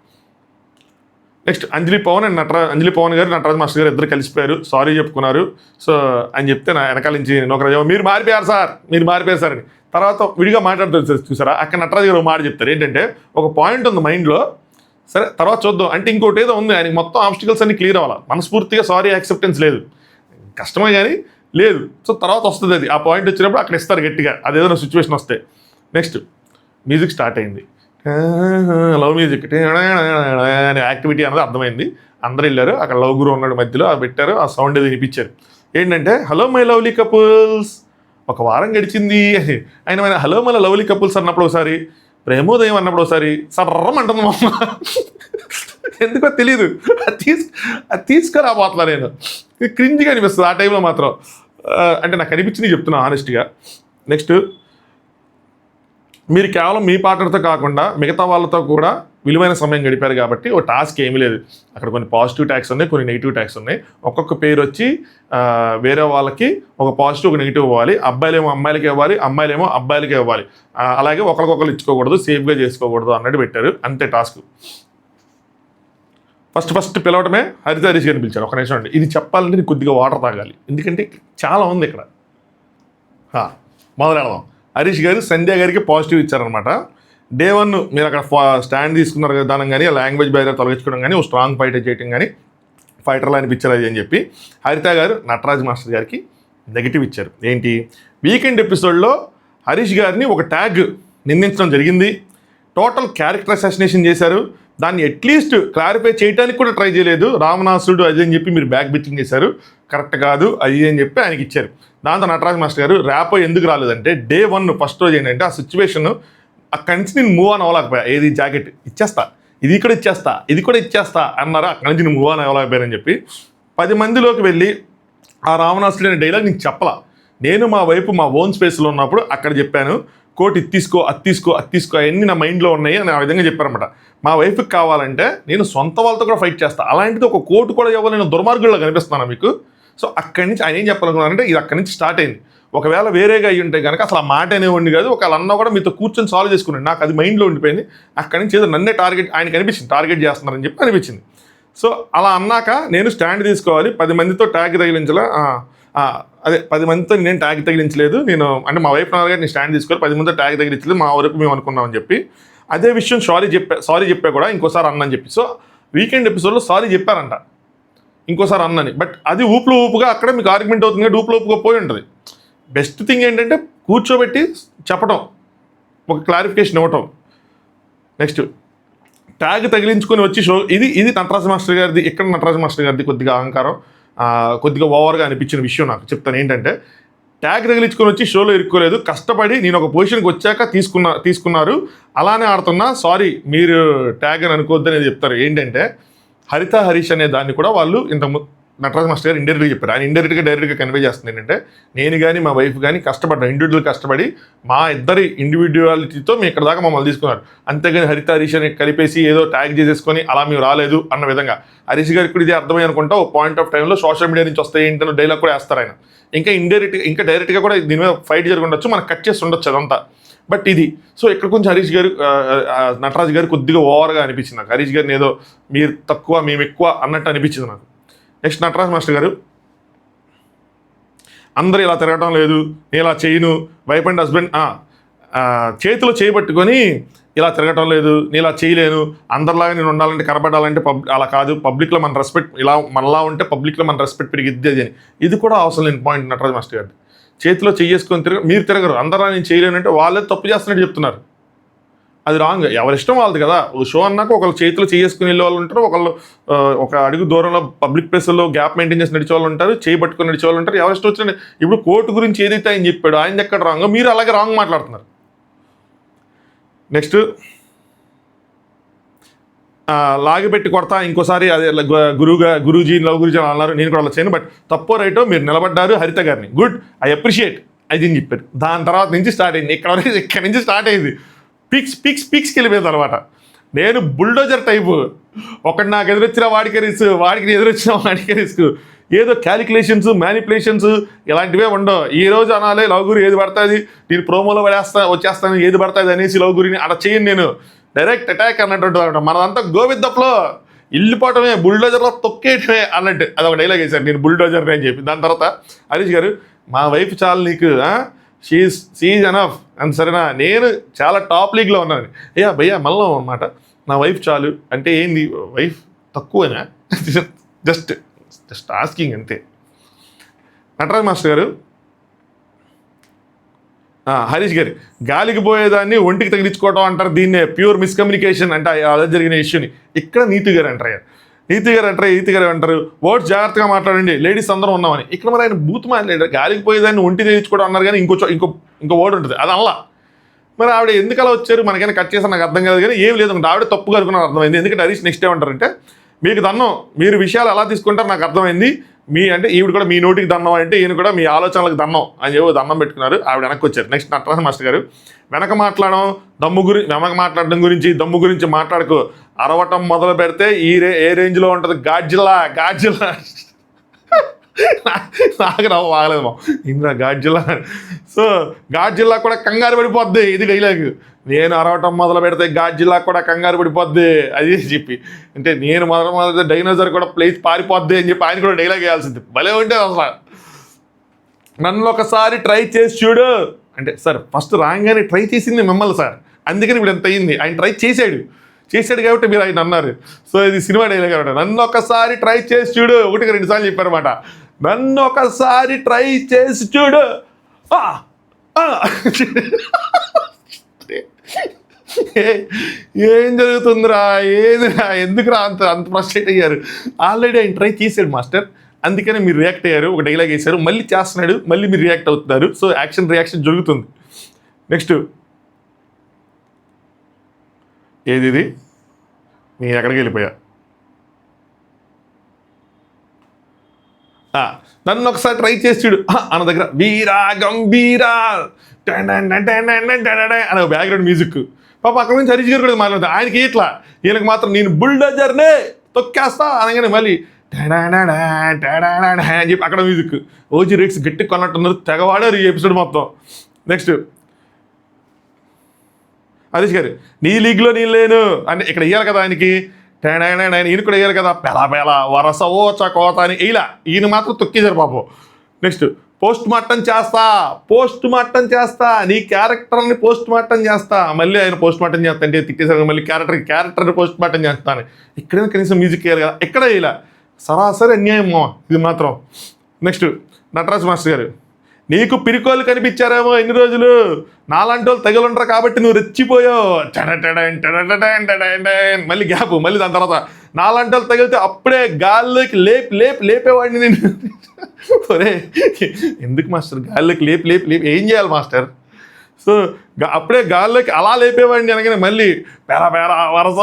నెక్స్ట్ అంజలి పవన్ గారు నటరాజ్ మాస్టర్ గారు ఇద్దరు కలిసిపోయారు, సారీ చెప్పుకున్నారు. సో అని చెప్తే నా వెనకాల నుంచి నోకరాజు మీరు మారిపోయారు సార్ అని తర్వాత విడిగా మాట్లాడుతారు చూసారా. అక్కడ నటరాజు గారు ఒక మాట చెప్తారు ఏంటంటే, ఒక పాయింట్ ఉంది మైండ్లో, సరే తర్వాత చూద్దాం అంటే ఇంకోటి ఏదో ఉంది, ఆయనకి మొత్తం ఆబ్స్టికల్స్ అన్ని క్లియర్ అవ్వాలి, మనస్ఫూర్తిగా సారీ యాక్సెప్టెన్స్ లేదు, కష్టమే కానీ లేదు. సో తర్వాత వస్తుంది అది, ఆ పాయింట్ వచ్చినప్పుడు అక్కడ ఇస్తారు గట్టిగా, అదేదైనా సిచ్యువేషన్ వస్తే. నెక్స్ట్ మ్యూజిక్ స్టార్ట్ అయింది, లవ్ మ్యూజిక్ అనే యాక్టివిటీ అనేది అర్థమైంది. అందరూ వెళ్ళారు, అక్కడ లవ్ గురు ఉన్నాడు మధ్యలో, అది పెట్టారు, ఆ సౌండ్ ఏదో వినిపించారు. ఏంటంటే హలో మై లవ్లీ కపుల్స్, ఒక వారం గడిచింది ఆయన హలో మై లవ్లీ కపుల్స్ అన్నప్పుడు ఒకసారి, ప్రేమోదయం అన్నప్పుడు ఒకసారి సర్రమంటుంది మా అమ్మ, ఎందుకో తెలీదు, అది తీసుకురాబోతున్నా నేను, క్రింజిగా అనిపిస్తుంది ఆ టైంలో మాత్రం. అంటే నాకు అనిపించింది చెప్తున్నా ఆనెస్ట్గా. నెక్స్ట్ మీరు కేవలం మీ పార్ట్నర్తో కాకుండా మిగతా వాళ్ళతో కూడా విలువైన సమయం గడిపారు కాబట్టి ఓ టాస్క్ ఏమీ లేదు. అక్కడ కొన్ని పాజిటివ్ ట్యాక్స్ ఉన్నాయి, కొన్ని నెగిటివ్ ట్యాక్స్ ఉన్నాయి. ఒక్కొక్క పేరు వచ్చి వేరే వాళ్ళకి ఒక పాజిటివ్ ఒక నెగిటివ్ ఇవ్వాలి. అబ్బాయిలేమో అమ్మాయిలకి ఇవ్వాలి, అమ్మాయిలేమో అబ్బాయిలకి ఇవ్వాలి. అలాగే ఒకరికొకరు ఇచ్చుకోకూడదు, సేఫ్గా చేసుకోకూడదు అన్నట్టు పెట్టారు, అంతే టాస్క్. ఫస్ట్ పిలవటమే హరిష్ గారిని పిలిచారు. ఒక నిమిషం అండి, ఇది చెప్పాలంటే నేను కొద్దిగా వాటర్ తాగాలి, ఎందుకంటే చాలా ఉంది ఇక్కడ. మొదలెడదాం. హరీష్ గారు సంధ్య గారికి పాజిటివ్ ఇచ్చారనమాట. డే 1 మీరు అక్కడ స్టాండ్ తీసుకున్నారు కదా దానం, కానీ లాంగ్వేజ్ బ్యారియర్ తొలగించుకోవడం కానీ, ఓ స్ట్రాంగ్ ఫైట్ చేయడం కానీ, ఫైటర్లా అనిపించారు అది అని చెప్పి హరిత గారు నటరాజ్ మాస్టర్ గారికి నెగిటివ్ ఇచ్చారు. ఏంటి, వీకెండ్ ఎపిసోడ్లో హరీష్ గారిని ఒక ట్యాగ్ నిందించడం జరిగింది, టోటల్ క్యారెక్టర్ అసాసినేషన్ చేశారు, దాన్ని అట్లీస్ట్ క్లారిఫై చేయడానికి కూడా ట్రై చేయలేదు, రావణాసుడు అది అని చెప్పి మీరు బ్యాక్ బిచ్చింగ్ చేశారు, కరెక్ట్ కాదు అది అని చెప్పి ఆయనకి ఇచ్చారు. దాంతో నటరాజ్ మాస్టర్ గారు ర్యాపో ఎందుకు రాలేదంటే, డే 1 ఫస్ట్ రోజు ఏంటంటే ఆ సిచ్యువేషన్ అక్కడి నుంచి నేను మూవ్ ఆన్ అవ్వలేకపోయా, ఏది జాకెట్ ఇచ్చేస్తా, ఇది కూడా ఇచ్చేస్తా అన్నారా, అక్కడి నుంచి నేను మూవ్ ఆన్ అవ్వలేకపోయానని చెప్పి 10 మందిలోకి వెళ్ళి ఆ రావణాసుడు అనే డైలాగ్ నీకు చెప్పలా, నేను మా వైపు మా ఓన్ స్పేస్లో ఉన్నప్పుడు అక్కడ చెప్పాను, కోట్ ఇది తీసుకో అది తీసుకో అవన్నీ నా మైండ్లో ఉన్నాయి అని ఆ విధంగా చెప్పారన్నమాట. మా వైఫ్కి కావాలంటే నేను సొంత వాళ్ళతో కూడా ఫైట్ చేస్తాను, అలాంటిది ఒక కోర్టు కూడా ఇవ్వాలి, నేను దుర్మార్గుల్లో కనిపిస్తున్నాను మీకు. సో అక్కడి నుంచి ఆయన ఏం చెప్పాలనుకున్నానంటే, ఇది అక్కడి నుంచి స్టార్ట్ అయింది. ఒకవేళ వేరేగా అయ్యి ఉంటే కనుక అసలు ఆ మాట అనేవాడిని కాదు, ఒకవేళ అన్నా కూడా మీతో కూర్చొని సాల్వ్ చేసుకున్నాను, నాకు అది మైండ్లో ఉండిపోయింది. అక్కడి నుంచి ఏదో నన్నే ఆయనకి అనిపించింది టార్గెట్ చేస్తున్నారని చెప్పి అనిపించింది. సో అలా అన్నాక నేను స్టాండ్ తీసుకోవాలి, 10 మందితో ట్యాగ్ తగిలించాలా, అదే 10 మందితో నేను ట్యాగ్ తగిలించలేదు, నేను అంటే మా వైఫ్ నాన్నగారు నేను స్టాండ్ తీసుకోవాలి, 10 మందితో ట్యాగ్ తగిలించలేదు, మా వరకు మేము అనుకున్నామని చెప్పి అదే విషయం సారీ చెప్పా కూడా ఇంకోసారి అన్నని చెప్పి. సో వీకెండ్ ఎపిసోడ్లో సారీ చెప్పారంట ఇంకోసారి అన్నని, బట్ అది ఊపుగా అక్కడ మీకు ఆర్గ్యుమెంట్ అవుతుంది కాబట్టి ఊపుగా పోయి ఉంటుంది. బెస్ట్ థింగ్ ఏంటంటే కూర్చోబెట్టి చెప్పడం, ఒక క్లారిఫికేషన్ ఇవ్వటం. నెక్స్ట్ ట్యాగ్ తగిలించుకొని వచ్చి షో ఇది నటరాజ్ మాస్టర్ గారిది. ఇక్కడ నటరాజ్ మాస్టర్ గారిది కొద్దిగా అహంకారం, కొద్దిగా ఓవర్గా అనిపించిన విషయం నాకు చెప్తాను. ఏంటంటే ట్యాగ్ తగిలించుకొని వచ్చి షోలో ఇరుక్కోలేదు, కష్టపడి నేను ఒక పొజిషన్కి వచ్చాక తీసుకున్నారు, అలానే ఆడుతున్నా, సారీ మీరు ట్యాగ్ అని అనుకోవద్దు అనేది చెప్తారు. ఏంటంటే హరిత హరీష్ అనే దాన్ని కూడా వాళ్ళు ఇంత నటరాజ్ మాస్టర్ గారు ఇండైరెక్ట్గా చెప్పారు. ఆయన డైరెక్ట్గా కన్వే చేస్తుంది ఏంటంటే, నేను కానీ మా వైఫ్ కానీ కష్టపడి మా ఇద్దరి ఇండివిజువాలిటీతో మీ ఇక్కడ దాకా మమ్మల్ని తీసుకున్నారు, అంతేగాని హరిత హరీష్ అని కలిపేసి ఏదో ట్యాగ్ చేసేసుకొని అలా మేము రాలేదు అన్న విధంగా. హరీష్ గారికి కూడా ఇదే అర్థమై అనుకుంటా, ఒక పాయింట్ ఆఫ్ టైంలో సోషల్ మీడియా నుంచి వస్తాయి ఏంటనే డైలాగ్ కూడా వేస్తారు ఆయన. ఇంకా డైరెక్ట్గా కూడా దీని మీద ఫైట్ జరిగి ఉండొచ్చు, మనకు కట్ చేసి ఉండొచ్చు అదంతా. బట్ ఇది సో ఇక్కడ కొంచెం హరీష్ గారు నటరాజ్ గారు కొద్దిగా ఓవర్గా అనిపించింది నాకు. హరీష్ గారిని ఏదో మీరు తక్కువ మేము ఎక్కువ అన్నట్టు అనిపించింది నాకు. నెక్స్ట్ నటరాజ్ మాస్టర్ గారు, అందరూ ఇలా తిరగటం లేదు, నేను ఇలా చేయను, వైఫ్ అండ్ హస్బెండ్ చేతిలో చేయబట్టుకొని ఇలా తిరగటం లేదు, నేను ఇలా చేయలేను, అందరిలాగా నేను ఉండాలంటే కనబడాలంటే అలా కాదు, పబ్లిక్లో మన రెస్పెక్ట్ ఇలా మనలా ఉంటే పబ్లిక్లో మన రెస్పెక్ట్ పెరిగిద్ది అని. ఇది కూడా అవసరం లేని పాయింట్ నటరాజ్ మాస్టర్ గారు. చేతిలో చేసుకొని మీరు తిరగరు, అందరూ నేను చేయలేనంటే వాళ్ళే తప్పు చేస్తున్నట్టు చెప్తున్నారు. అది రాంగ్. ఎవరిష్టం వాళ్ళది కదా. షో అన్నాక ఒకళ్ళు చేతిలో చేసుకుని వెళ్ళే వాళ్ళు ఉంటారు, ఒకళ్ళు ఒక అడుగు దూరంలో పబ్లిక్ ప్లేస్లో గ్యాప్ మెయింటైన్ చేసి నడిచే వాళ్ళు ఉంటారు, చేయి పట్టుకొని నడిచే వాళ్ళు ఉంటారు. ఎవరిష్టం వచ్చిన ఇప్పుడు కోర్టు గురించి ఏదైతే ఆయన చెప్పాడు ఆయన ఎక్కడ రాంగ్, మీరు అలాగే రాంగ్ మాట్లాడుతున్నారు. నెక్స్ట్ లాగిపెట్టి కొడతా ఇంకోసారి అదే గురూజీ లవ్ గురించి అన్నారు, నేను కూడా అలా చేయను. బట్ తప్పో రైటో మీరు నిలబడ్డారు హరిత గారిని, గుడ్, ఐ అప్రిషియేట్ అది అని చెప్పారు. దాని తర్వాత నుంచి స్టార్ట్ అయింది, ఇక్కడ నుంచి స్టార్ట్ అయింది పిక్స్కి వెళ్ళిపోయింది అనమాట. నేను బుల్డోజర్ టైపు, ఒకటి నాకు ఎదురొచ్చిన వాడికి రిస్క్, వాడికి ఎదురొచ్చిన వాడికి రిస్క్, ఏదో క్యాలిక్యులేషన్స్ మ్యానిపులేషన్స్ ఇలాంటివే ఉండవు. ఈ రోజు అనాలే లవ్ గురి ఏది పడుతుంది, నేను ప్రోమోలో వచ్చేస్తాను ఏది పడుతుంది అనేసి లవ్ గురిని అలా చేయను, నేను డైరెక్ట్ అటాక్ అన్నట్టు అనమాట. మనదంతా గోవిద్దప్లో వెళ్ళిపోవటమే, బుల్డోజర్లో తొక్కేయటమే అన్నట్టు అదొక డైలాగ్ వేశారు, నేను బుల్డోజర్ అని చెప్పి. దాని తర్వాత హరీష్ గారు, మా వైఫ్ చాలు నీకు, షీఈ్ ఎనఫ్ అని. సరేనా, నేను చాలా టాప్ లీగ్లో ఉన్నాను. భయ్యా మళ్ళీ అనమాట, నా వైఫ్ చాలు అంటే ఏంది, వైఫ్ తక్కువనా? జస్ట్ ఆస్కింగ్ అంతే. నటరాజ్ మాస్టర్ గారు, హరీష్ గారు, గాలికి పోయేదాన్ని ఒంటికి తగిలించుకోవడం అంటారు, దీన్నే ప్యూర్ మిస్కమ్యూనికేషన్ అంటే అలా జరిగిన ఇష్యూని. ఇక్కడ నీతి గారు అంటారు, నీతి గారు అంటారు వర్డ్స్ జాగ్రత్తగా మాట్లాడండి, లేడీస్ అందరం ఉన్నామని. ఇక్కడ మరి ఆయన బూత్ మాట్లాడారు, గాలికి పోయేదాన్ని ఒంటి తెచ్చుకోవడం అన్నారు, కానీ ఇంకో వర్డ్ ఉంటుంది అది అలా. మరి ఆవిడ ఎందుకు అలా వచ్చారు మనకైనా కట్ చేసి నాకు అర్థం కాదు, కానీ ఏం లేదు ఆవిడ తప్పుగా అనుకున్నారు అర్థమైంది. ఎందుకంటే హరీష్ నెక్స్ట్ ఏమంటారంటే, మీకు దన్నం, మీరు విషయాలు ఎలా తీసుకుంటారు నాకు అర్థమైంది, అంటే ఈవిడ కూడా మీ నోటికి దన్నం అంటే ఈయన కూడా మీ ఆలోచనలకు దన్నం అని చెప్పి దండం పెట్టుకున్నారు. ఆవిడ వెనక్కి వచ్చారు. నెక్స్ట్ నటరాజ్ మాస్టర్ గారు, వెనక మాట్లాడడం గురించి దమ్ము గురించి మాట్లాడుకో, అరవటం మొదలు పెడితే ఏ రేంజ్లో ఉంటుంది, గాడ్జిల్లా నాకు నవ్వు బాగలేదు ఇంద్ర గాడ్జిల్లా. సో గాడ్జిల్లా కూడా కంగారు పడిపోద్ది, ఇది డైలాగ్. నేను అరవటం మొదలు పెడితే గాడ్జిల్లా కూడా కంగారు పడిపోద్ది అది చెప్పి, అంటే నేను మొదలు డైనోసార్ కూడా ప్లేస్ పారిపోద్ది అని చెప్పి ఆయన కూడా డైలాగ్ వేయాల్సింది. భలే ఉంటే అసలు. నన్ను ఒకసారి ట్రై చేసి చూడు అంటే, సార్ ఫస్ట్ రాగానే ట్రై చేసింది మిమ్మల్ని సార్, అందుకని ఇప్పుడు ఎంత అయింది. ఆయన ట్రై చేశాడు కాబట్టి మీరు ఆయన అన్నారు. సో ఇది సినిమా డైలాగ్ అనమాట. నన్ను ఒకసారి ట్రై చేసి చూడు, 1-2 సార్లు చెప్పారన్నమాట. నన్ను ఒకసారి ట్రై చేసి చూడు. ఏం జరుగుతుందిరా, ఏదిరా, ఎందుకురా అంత ఫ్రస్ట్రేట్ అయ్యారు? ఆల్రెడీ ఆయన ట్రై చేశాడు మాస్టర్, అందుకనే మీరు రియాక్ట్ అయ్యారు, ఒక డైలాగ్ వేశారు, మళ్ళీ చేస్తున్నాడు, మళ్ళీ మీరు రియాక్ట్ అవుతున్నారు. సో రియాక్షన్ జరుగుతుంది. నెక్స్ట్ ఏది నేను ఎక్కడికి వెళ్ళిపోయా, నన్ను ఒకసారి ట్రై చేసి చూడు అన్న దగ్గర వీరా గంభీరా అనే బ్యాక్గ్రౌండ్ మ్యూజిక్. పాప అక్కడ నుంచి హరీష్ గారు కూడా మాట్లాడతారు, ఆయనకి ఇట్లా, ఈయనకి మాత్రం నేను బుల్డోజర్నే తొక్కేస్తా అనగానే మళ్ళీ అని చెప్పి అక్కడ మ్యూజిక్. ఓజీ రేట్స్ గట్టి కొన్నట్టున్నారు, తెగవాడారు ఈ ఎపిసోడ్ మొత్తం. నెక్స్ట్ హరీష్ గారు, నీ లీగ్లో నేను లేను అంటే ఇక్కడ ఇయ్యాలి కదా ఆయనకి, ఈయన కూడా వేయాలి కదా, పెలా వరస ఓచ కోత అని ఇలా ఈయన మాత్రం తొక్కేశారు పాపం. నెక్స్ట్ పోస్ట్ మార్టం చేస్తా నీ క్యారెక్టర్ని పోస్ట్ మార్టం చేస్తా, మళ్ళీ ఆయన పోస్ట్ మార్టం చేస్తా అంటే తిట్టేసారు, మళ్ళీ క్యారెక్టర్ని పోస్ట్ మార్టం చేస్తాను. ఎక్కడైనా కనీసం మ్యూజిక్ వేయాలి కదా, ఎక్కడ ఇలా సరాసరి అన్యాయం ఇది మాత్రం. నెక్స్ట్ నటరాజ్ మాస్టర్ గారు, నీకు పిరికోళ్ళు కనిపించారేమో ఎన్ని రోజులు, నాలాంటి వాళ్ళు తగిలుంటారు కాబట్టి నువ్వు రెచ్చిపోయావు, మళ్ళీ గ్యాప్, మళ్ళీ దాని తర్వాత నాలాంటి వాళ్ళు తగిలితే అప్పుడే గాల్లోకి లేపేవాడిని నేను. ఒరే ఎందుకు మాస్టర్ గాల్లోకి లేపి ఏం చేయాలి మాస్టర్? సో అప్పుడే గాల్లోకి అలా లేపేవాడిని అనగానే మళ్ళీ పేర వరస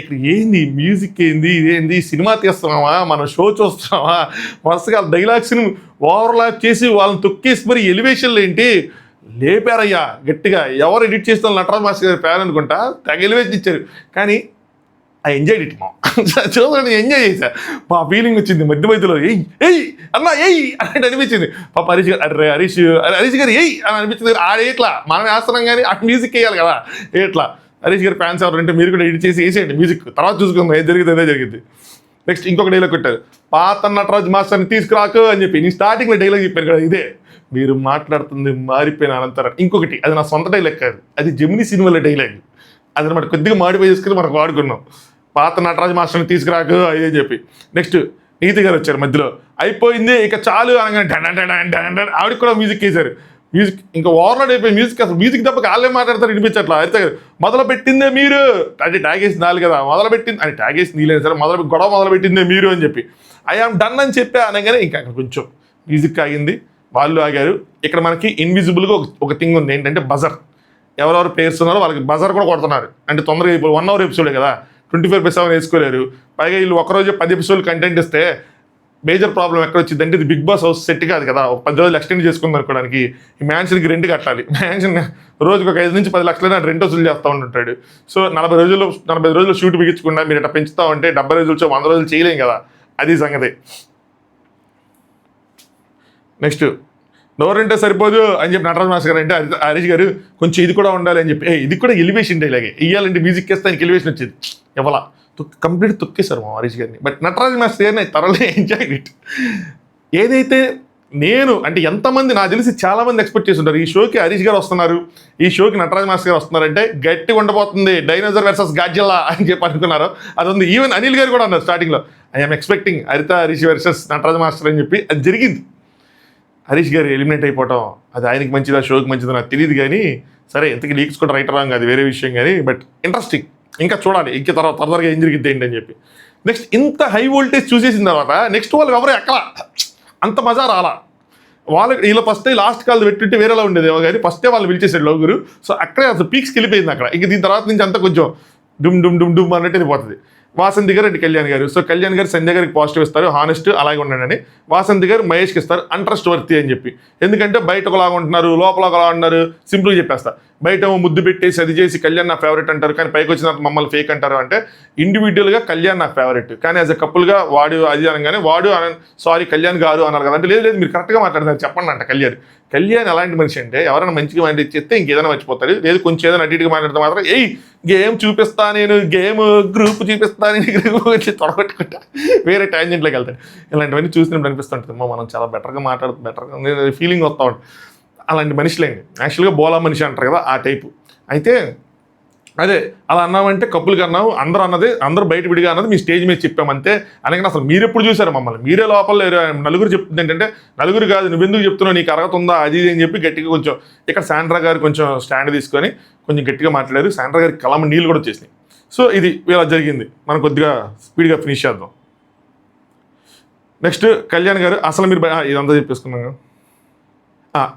ఇక్కడ ఏంది మ్యూజిక్, ఇదేంది సినిమా తీస్తున్నావా, మనం షో చూస్తున్నావా, వరుసగా డైలాగ్స్ని ఓవర్లాప్ చేసి వాళ్ళని తొక్కేసి మరి ఎలివేషన్లు ఏంటి లేపారయ్యా గట్టిగా. ఎవరు ఎడిట్ చేసిన నటరాజ్ మాస్టర్ గారి ఫ్యాన్ అనుకుంటా, తెగ ఎలివేషన్ ఇచ్చారు, కానీ ఐ ఎంజాయ్డ్ ఇట్ మా. చూడండి ఎంజాయ్ చేశా. మా ఫీలింగ్ వచ్చింది మధ్య మధ్యలో ఎయ్ ఎయ్ అన్న ఎయ్ అని అనిపించింది. పాప హరీష్ గారు అరే హరీష్ గారు ఎయ్ అని అనిపించింది. ఆడేట్లా మనం వేస్తున్నాం కానీ ఆ మ్యూజిక్ వేయాలి కదా, ఎట్లా హరీష్ గారు ఫ్యాన్స్ ఎవరంటే మీరు కూడా ఎడిట్ చేసి వేసేయండి మ్యూజిక్, తర్వాత చూసుకుందాం ఏది జరిగింది అదే జరిగింది. నెక్స్ట్ ఇంకొక డైలాగ్ కొట్టారు, పాత నటరాజ్ మాస్టర్ని తీసుకురాకు అని చెప్పి. నేను స్టార్టింగ్లో డైలాగ్ చెప్పాను కదా ఇదే, మీరు మాట్లాడుతుంది మారిపోయిన అనంతరం. ఇంకొకటి అది నా సొంత డైలాగ్ కాదు, అది జెమినీ సినిమాలో డైలాగ్. అది అనమాట కొద్దిగా మాడిపోయి చేసుకుని మనకు వాడుకున్నాం, పాత నటరాజ్ మాస్టర్ని తీసుకురాకు అదే చెప్పి. నెక్స్ట్ నీతి గారు వచ్చారు మధ్యలో, అయిపోయింది ఇక చాలు అనగానే డండ ఆవిడకి కూడా మ్యూజిక్ వేశారు. మ్యూజిక్ ఇంకా ఓవర్లోడ్ అయిపోయి మ్యూజిక్, అసలు మ్యూజిక్ తప్ప కాళ్ళే మాట్లాడతారు వినిపించట్లా. అయితే మొదలు పెట్టిందే మీరు అంటే ట్యాగ్ వేసి నాలు కదా, మొదలు పెట్టింది అని ట్యాగ్ వేసి నీలేదు సరే, గొడవ మొదలు పెట్టిందే మీరు అని చెప్పి ఐఆమ్ డన్ అని చెప్పి అనగానే ఇంకా అక్కడ కొంచెం మ్యూజిక్ ఆగింది, వాళ్ళు ఆగారు. ఇక్కడ మనకి ఇన్విజిబుల్గా ఒక థింగ్ ఉంది, ఏంటంటే బజర్. ఎవరెవరు ప్లేయర్స్ ఉన్నారో వాళ్ళకి బజర్ కూడా కొడుతున్నారు. అంటే తొందరగా ఇప్పుడు 1 hour ఎపిసోడే కదా, 24/7 వేసుకోలేరు. పైగా వీళ్ళు ఒకరోజు 10 episodes కంటెంట్ ఇస్తే మేజర్ ప్రాబ్లం ఎక్కడ వచ్చింది అంటే ఇది బిగ్ బాస్ హౌస్ సెట్ కాదు కదా, ఒక 10 రోజులు ఎక్స్టెండ్ చేసుకుంది అనుకోవడానికి. ఈ మ్యాన్షన్కి రెంట్ కట్టాలి, మ్యాన్షన్ రోజుకి ఒక 5 నుంచి 10 లక్షలైనా రెంట్ వసూలు చేస్తూ ఉంటుంటాడు. సో 40 రోజులు షూట్ బిగించకుండా మీరు ఇట్లా పెంచుతా ఉంటే 70 రోజులు 100 రోజులు చేయలేం కదా, అది సంగతి. నెక్స్ట్ నోరంటే సరిపోదు అని చెప్పి నటరాజ్ మాస్టర్ గారు అంటే హరీష్ గారు కొంచెం ఇది కూడా ఉండాలి అని చెప్పి, ఇది కూడా ఎలివేషన్ ఇలాగే ఇవ్వాలంటే మ్యూజిక్ వేస్తే ఆయనకి ఎలివేషన్ వచ్చింది. ఇవ్వాల కంప్లీట్ తొక్కేశారు మా హరీష్ గారిని. బట్ నటరాజ్ మాస్టర్ గారిని త్వరలో ఎంజాయ్ ఇట్. ఏదైతే నేను అంటే ఎంతమంది నాకు తెలిసి చాలామంది ఎక్స్పెక్ట్ చేస్తుంటారు ఈ షోకి హరీష్ గారు వస్తున్నారు, ఈ షోకి నటరాజ్ మాస్టర్ గారు వస్తున్నారంటే గట్టిగా ఉండబోతుంది, డైనోసార్ వర్సెస్ గాడ్జిల్లా అని చెప్పి అనుకున్నారు. అది ఉంది. ఈవెన్ అనిల్ గారు కూడా అన్నారు స్టార్టింగ్లో, I'm expecting Harish versus Nataraj master అని చెప్పి. అది జరిగింది. హరీష్ గారు ఎలిమినేట్ అయిపోవటం అది ఆయనకి మంచిదా షోకి మంచిదా నాకు తెలియదు, కానీ సరే ఇంతకీ లీక్స్ కూడా రైట్ రాంగ్ అది వేరే విషయం, కానీ బట్ ఇంట్రెస్టింగ్. ఇంకా చూడాలి ఇంకా తొందరగా ఏం జరిగిద్ది ఏంటి అని చెప్పి. నెక్స్ట్ ఇంత హై వోల్టేజ్ చూసేసిన తర్వాత నెక్స్ట్ వాళ్ళు ఎవరు ఎక్కలా అంత మజా రాలా. వీళ్ళ ఫస్ట్ లాస్ట్ కాల్ పెట్టింటే వేరేలా ఉండేది కానీ ఫస్టే వాళ్ళు పిలిచేసాడు లోగురు. సో అక్కడే అసలు పీక్స్కి వెళ్ళిపోయింది అక్కడ. ఇంక దీని తర్వాత నుంచి అంతా కొంచెం డుమ్ అన్నట్టు వెళ్ళిపోతుంది. వాసంతి గారు అండ్ కళ్యాణ్ గారు. సో కళ్యాణ్ గారు సంధ్య గారికి పాజిటివ్ ఇస్తారు, హానెస్ట్ అలాగే ఉండండి. వాసంతి గారు మహేష్కి ఇస్తారు అంట్రస్ట్ వర్తి అని చెప్పి. ఎందుకంటే బయట ఒకలాగా ఉంటున్నారు, లోపల ఒకలా ఉన్నారు, సింపుల్గా చెప్పేస్తా. బయట ముద్దు పెట్టేసి అది చేసి కళ్యాణ్ నా ఫేవరెట్ అంటారు, కానీ పైకి వచ్చిన మమ్మల్ని ఫేక్ అంటారు. అంటే ఇండివిజువల్గా కళ్యాణ్ నా ఫేవరెట్, కానీ యాజ్ అ కపుల్గా వాడు అది అనగానే వాడు సారీ కళ్యాణ్ గారు అన్నారు కదా. అంటే లేదు మీరు కరెక్ట్గా మాట్లాడతారు చెప్పండి అంట కళ్యాణ్ ఎలాంటి మనిషి అంటే ఎవరైనా మంచిగా మైండ్ ఇచ్చేస్తే ఇంకేదైనా మర్చిపోతారు, లేదు కొంచెం ఏదైనా అటు ఇటుగా మాట్లాడితే మాత్రం గేమ్ చూపిస్తా నేను, గేమ్ గ్రూప్ చూపిస్తా నేను, గ్రూప్ వచ్చి తొడగొట్టుకుంటా వేరే ట్యాంజెంట్లోకి వెళ్తాడు. ఇలాంటివన్నీ చూసినప్పుడు అనిపిస్తుంటుంది మనం చాలా బెటర్గా బెటర్గా ఫీలింగ్ వస్తూ ఉంటుంది. అలాంటి మనుషులేండి యాక్చువల్గా బోలా మనిషి అంటారు కదా, ఆ టైపు. అయితే అదే అలా అన్నామంటే కప్పులకి అన్నావు, అందరూ బయట విడిగా అన్నది మీ స్టేజ్ మీద చెప్పామంతే. అలాగే అసలు మీరు ఎప్పుడు చూసారు మమ్మల్ని, మీరే లోపల నలుగురు చెప్తుంది ఏంటంటే నలుగురు కాదు నువ్వెందుకు చెప్తున్నావు, నీకు అర్హత ఉందా అది అని చెప్పి గట్టిగా కొంచెం ఇక్కడ శాండ్రా గారు కొంచెం స్టాండ్ తీసుకొని కొంచెం గట్టిగా మాట్లాడారు. శాండ్రా గారికి కలమ నీళ్ళు కూడా వచ్చేసినాయి. సో ఇది ఇలా జరిగింది. మనం కొద్దిగా స్పీడ్గా ఫినిష్ చేద్దాం. నెక్స్ట్ కళ్యాణ్ గారు అసలు మీరు ఇదంతా చెప్పేసుకున్నాను.